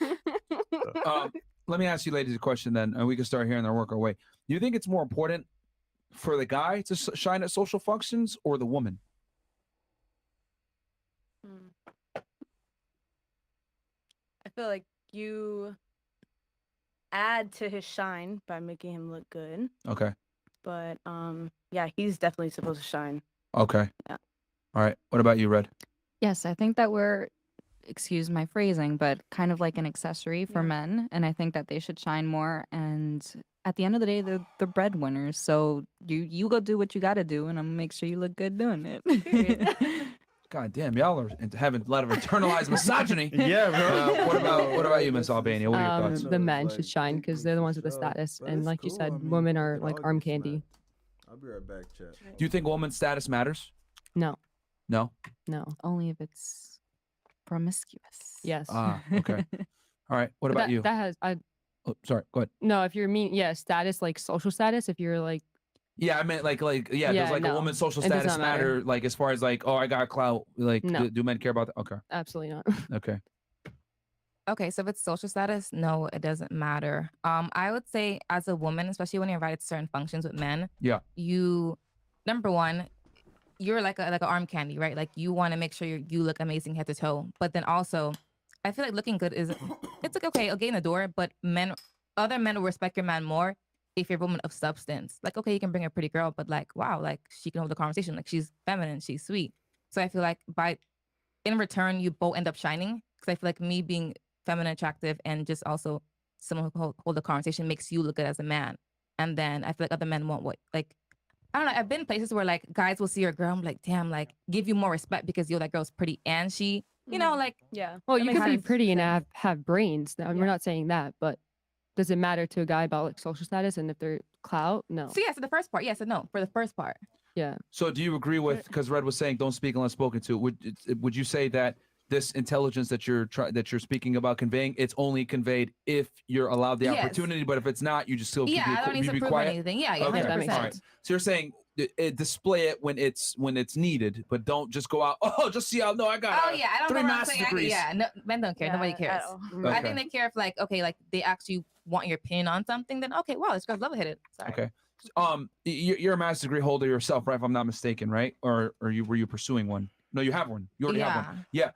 Let me ask you ladies a question then, and we can start here and then work our way. Do you think it's more important for the guy to shine at social functions or the woman? I feel like you add to his shine by making him look good. Okay. But yeah, he's definitely supposed to shine. Okay. Yeah. All right. What about you, Red? Yes, I think that we're, excuse my phrasing, but kind of like an accessory for Yeah. men. And I think that they should shine more. And at the end of the day, they're the breadwinners. So you go do what you got to do, and I'm gonna make sure you look good doing it. God damn, y'all are having a lot of internalized misogyny. Yeah, bro. What about you, Miss Albania? What are your thoughts? The men should shine because they're the ones with the status. And like you said, women are like arm candy. I'll be right back, chat. Do you think woman's status matters? No, No. no. Only if it's promiscuous. Yes. Ah, okay. All right. What But about that, you? That has Oh, sorry. Go ahead. No, if you're status, like social status, if you're like. Yeah, I meant like Yeah, does like a no, woman's social it does status not matter. matter? Like as far as like, oh, I got clout. Like, No. do men care about that? Okay. Absolutely not. Okay. Okay, so if it's social status, no, it doesn't matter. I would say as a woman, especially when you're invited to certain functions with men, Yeah. you, number one, you're like an arm candy, right? Like you want to make sure you look amazing head to toe. But then also, I feel like looking good is it's like okay, I'll get in the door, but other men will respect your man more if you're a woman of substance. Like okay, you can bring a pretty girl, but like wow, like she can hold a conversation. Like she's feminine, she's sweet. So I feel like in return, you both end up shining. Because I feel like me being feminine, attractive, and just also someone who hold a conversation makes you look good as a man. And then I feel like other men won't like. I don't know. I've been places where like guys will see your girl, I'm like, damn, like give you more respect because that girl's pretty and she, like. Yeah. Well, that you makes could be sense. pretty and have brains. We're Yeah. not saying that, but does it matter to a guy about like social status and if they're clout? No. So yeah, so the first part, yes and no for the first part. Yeah. So do you agree with, because Red was saying don't speak unless spoken to, would you say that this intelligence that you're speaking about conveying, it's only conveyed if you're allowed the Yes. opportunity, but if it's not, you just still Yeah, I don't need to be prove quiet? anything. Yeah, Okay. 100%. that makes All right. So you're saying display it when it's needed, but don't just go out, oh, just see how, no, I got Oh yeah, I don't 3 know what I'm master's saying. degrees. Yeah, no, men don't care. Nobody at cares. all. I Okay. think they care if like, okay, like they actually want your opinion on something, then okay, wow, this girl's level-headed. Sorry. Okay. You're a master's degree holder yourself, right? If I'm not mistaken, right? Or were you pursuing one? No, you have one. You already have one. Yeah.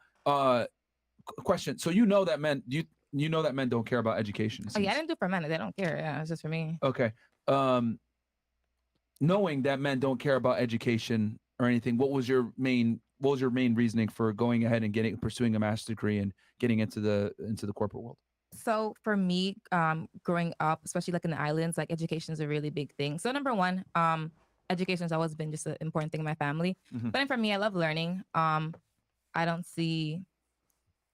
Question. So you know that men don't care about education. Oh yeah, I didn't do it for men. They don't care. Yeah, it's just for me. Okay. Knowing that men don't care about education or anything, what was your main reasoning for going ahead and pursuing a master's degree and getting into the corporate world? So for me, growing up, especially like in the islands, like education is a really big thing. So number one, education has always been just an important thing in my family. Mhm. But then for me, I love learning. I don't see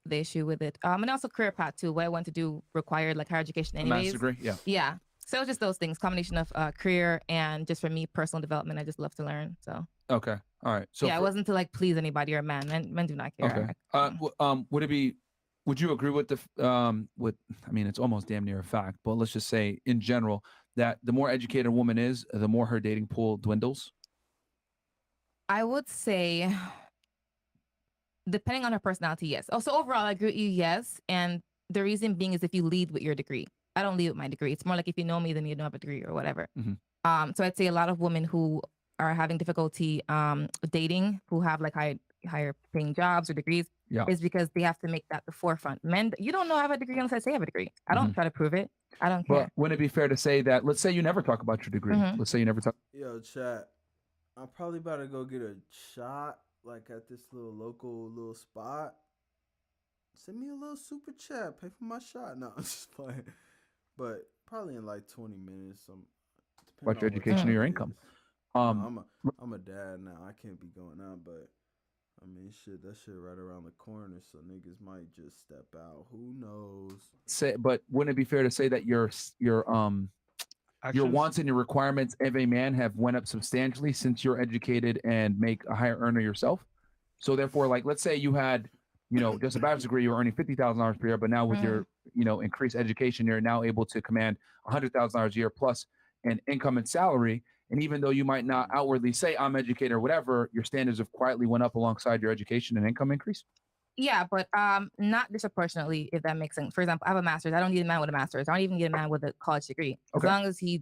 the issue with it. And also career path too. What I want to do required like higher education A anyways. master's degree, yeah. Yeah. So just those things, combination of career and just for me, personal development. I just love to learn. So Okay. All right. So yeah, it wasn't to like please anybody or man. Men do not care. Okay. Would you agree with I mean, it's almost damn near a fact, but let's just say in general that the more educated a woman is, the more her dating pool dwindles? I would say, depending on her personality, yes. Also, overall, I agree with you, yes. And the reason being is if you lead with your degree. I don't lead with my degree. It's more like if you know me, then you don't have a degree or whatever. Mhm. So I'd say a lot of women who are having difficulty dating, who have like higher paying jobs or degrees, Yeah. is because they have to make that the forefront. Men, you don't know I have a degree unless I say I have a degree. I don't try to prove it. I don't care. But wouldn't it be fair to say that, let's say you never talk about your degree. Mhm. Let's say you never talk. Yo, chat. I'm probably about to go get a shot, like at this local spot. Send me a little super chat. Pay for my shot. No, I'm just playing. But probably in like 20 minutes. About your education or your income. I'm a dad now. I can't be going out, but I mean, that shit right around the corner, so niggas might just step out. Who knows? But wouldn't it be fair to say that your Actions? wants and your requirements of a man have went up substantially since you're educated and make a higher earner yourself? So therefore, like, let's say you had, just a bachelor's degree, you're earning $50,000 per year, but now with your, increased education, you're now able to command $100,000 a year plus an income and salary. And even though you might not outwardly say I'm educated or whatever, your standards have quietly went up alongside your education and income increase. Yeah, but not disproportionately, if that makes sense. For example, I have a master's. I don't need a man with a master's. I don't even need a man with a college degree. As Okay. long as he,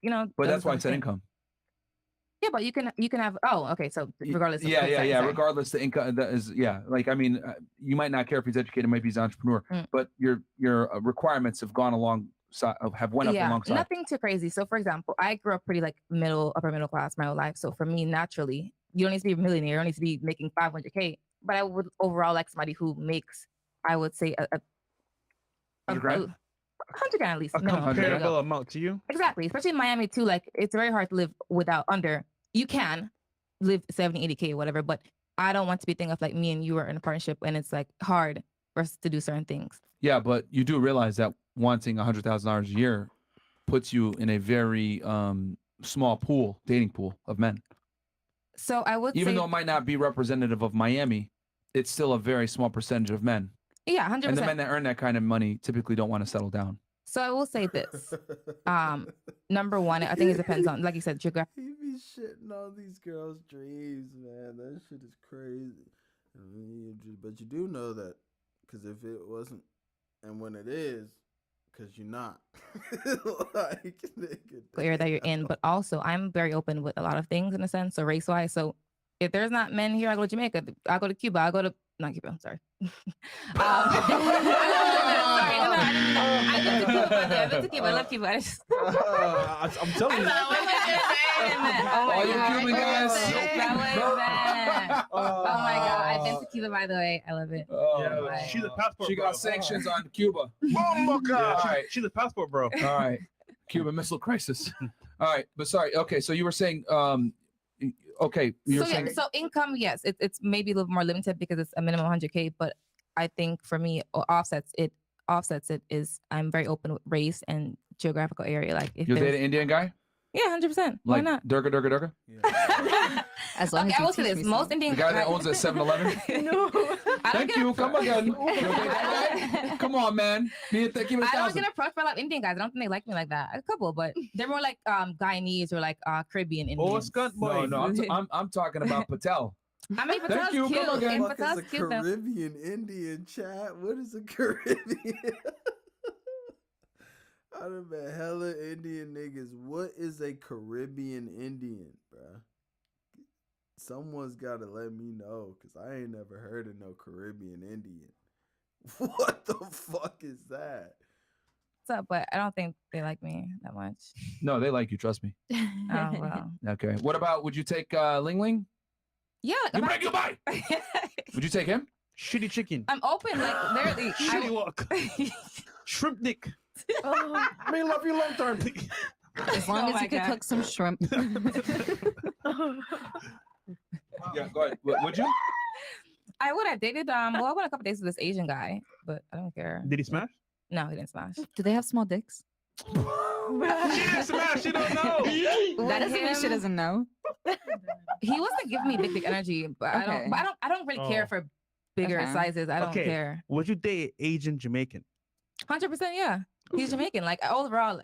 But does that's why I said something. income. Yeah, but you can have. Oh, okay. So regardless. Of Yeah. sorry. Regardless, the income that is, yeah. Like, I mean, you might not care if he's educated, maybe he's an entrepreneur, but your requirements have gone have went up alongside. Nothing too crazy. So, for example, I grew up pretty like upper middle class my whole life. So for me, naturally, you don't need to be a millionaire. You don't need to be making $500K. But I would overall like somebody who makes, I would say, a $100,000 at least. A minimum. There you comparable go. amount to you? Exactly. Especially in Miami too. Like it's very hard to live without under. You can live 70, 80K or whatever, but I don't want to be thinking of like me and you are in a partnership and it's like hard for us to do certain things. Yeah, but you do realize that wanting $100,000 a year puts you in a very small dating pool of men. So I would Even say, though it might not be representative of Miami, it's still a very small percentage of men. yeah, 100%. And the men that earn that kind of money typically don't want to settle down. So I will say this. Number one, I think it depends on, like you said, geographic. He be shitting on these girls' dreams, man. That shit is crazy. But you do know that, because if it wasn't, and when it is, because you're not. Like, nigga, area that you're in, but also I'm very open with a lot of things in a sense. So race wise, so if there's not men here, I go to Jamaica. I go to Cuba. I go to not Cuba. I'm sorry. I've been to Cuba. I've been to Cuba. I love Cuba. I'm telling you. All you Cuban guys. Oh my god, I've been to Cuba, by the way. I love it. Yeah, she's a passport. She got bro. sanctions on Cuba. Yeah, she's a passport, bro. All right. Cuban Missile Crisis. All right, but sorry. Okay, so you were saying, okay, you're So saying yeah, so income, yes, it's maybe a little more limited because it's a minimum 100K, but I think for me, offsets it is I'm very open with race and geographical area. Like if you there's- date an Indian guy, yeah, 100%. Why like not? Durga Durga Durga, As long Okay, as I you will say teach this. me Most something. Indian the guy that owns a 7-Eleven. No, Thank you. Come again. You date that guy? Come on, man. Me and thank you. I don't get approached by a lot of Indian guys. I don't think they like me like that. A couple, but they're more like Guyanese or like Caribbean Indians. No, I'm talking about Patel. I mean, Patel's Thank you. cute. Come again. What Patel's is a cute though. Caribbean Indian, chat? What is a Caribbean? I done met hella Indian niggas. What is a Caribbean Indian, bruh? Someone's got to let me know, because I ain't never heard of no Caribbean Indian. What the fuck is that? What's up? But I don't think they like me that much. No, they like you. Trust me. Oh well. Okay. What about? Would you take Ling Ling? Yeah. You break your bite. Would you take him? Shitty chicken. I'm open. Like literally. Shitty walk. Shrimp dick. I mean, love you long term. As long Oh as my you could God. cook some shrimp. Yeah, go ahead. Would you? I would have dated. Well, I went a couple days with this Asian guy, but I don't care. Did he smash? No, he didn't smash. Do they have small dicks? She didn't smash. She don't know. That doesn't mean she doesn't know. He wasn't giving me big dick energy, but I Okay. don't. But I don't really care Oh. for bigger Okay. sizes. I don't Okay. care. Would you date Asian Jamaican? 100%. Yeah, he's Jamaican. Like overall.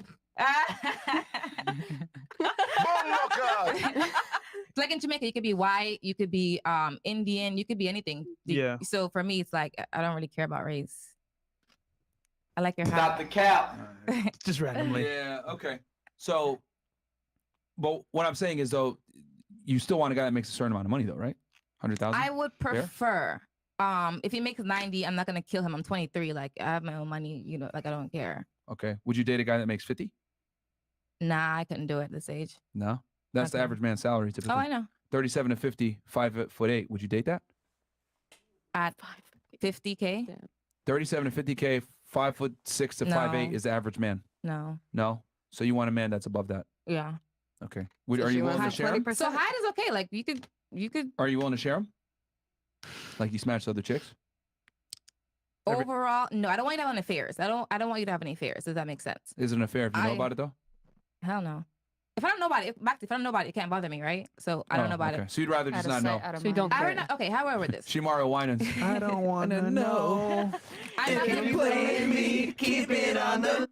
Like in Jamaica, you could be white, you could be Indian, you could be anything. Yeah. So for me, it's like I don't really care about race. I like your Stop hat. the cap. Just randomly. Yeah. Okay. So, but what I'm saying is though, you still want a guy that makes a certain amount of money though, right? 100,000. I would prefer. If he makes 90, I'm not gonna kill him. I'm 23. Like I have my own money. You know, like I don't care. Okay. Would you date a guy that makes 50? Nah, I couldn't do it at this age. No. That's the Okay. average man's salary typically. Oh, I know. 37 to 50, 5'8". Would you date that? At 50K? 37 to 50K, 5'6" to 5'8" No. is the average man. No. No. So you want a man that's above that? Yeah. Okay. Are you willing to share him? So height is okay. Like you could. Are you willing to share him? Like you smashed other chicks? Overall, no. I don't want you to have any affairs. I don't want you to have any affairs. Does that make sense? Is it an affair if you know about it though? Hell no. If I don't know about it, if I don't know about it, it can't bother me, right? So I don't know about okay. it. So you'd rather just not know. So you don't I care. already know. Okay, how I word this? She Mario Winans. I don't want to know. I'm not gonna play me, keep it on the.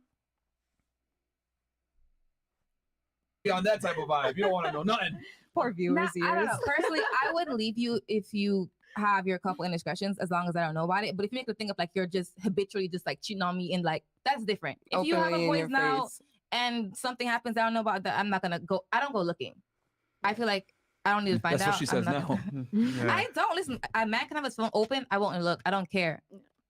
On that type of vibe. You don't want to know nothing. Poor Nah, viewers' I don't ears. know. Personally, I would leave you if you have your couple indiscretions as long as I don't know about it. But if you make the thing of like you're just habitually just like cheating on me and like that's different. If you have Openly a in boys your now face. and something happens I don't know about that, I'm not gonna go. I don't go looking. I feel like I don't need to find That's out. what she says I'm not now. gonna- I don't listen. A man can have his phone open. I won't look. I don't care.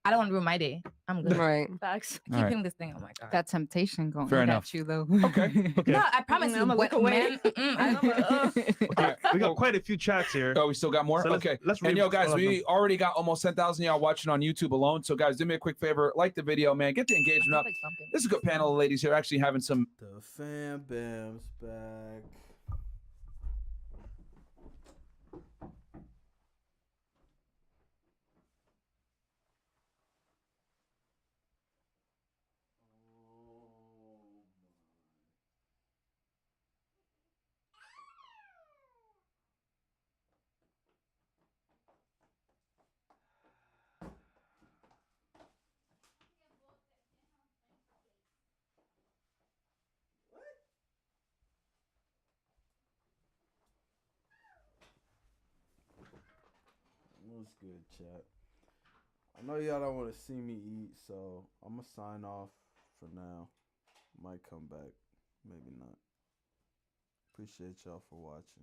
I don't want to ruin my day. I'm good. Right. Facts. Keep All right. hitting this thing. Oh my god. That temptation going Fair to enough. get you though. Okay. Okay. No, I promise you. I'ma What look away. men? I don't. All right. We got quite a few chats here. Oh, we still got more? So let's- okay. let's and read yo, guys, all of we them. already got almost 10,000 y'all watching on YouTube alone. So, guys, do me a quick favor. Like the video, man. Get the engagement up. This is a good panel of ladies here actually having some. The fam bam's back. What's good, chat? I know y'all don't want to see me eat, so I'm gonna sign off for now. Might come back, maybe not. Appreciate y'all for watching.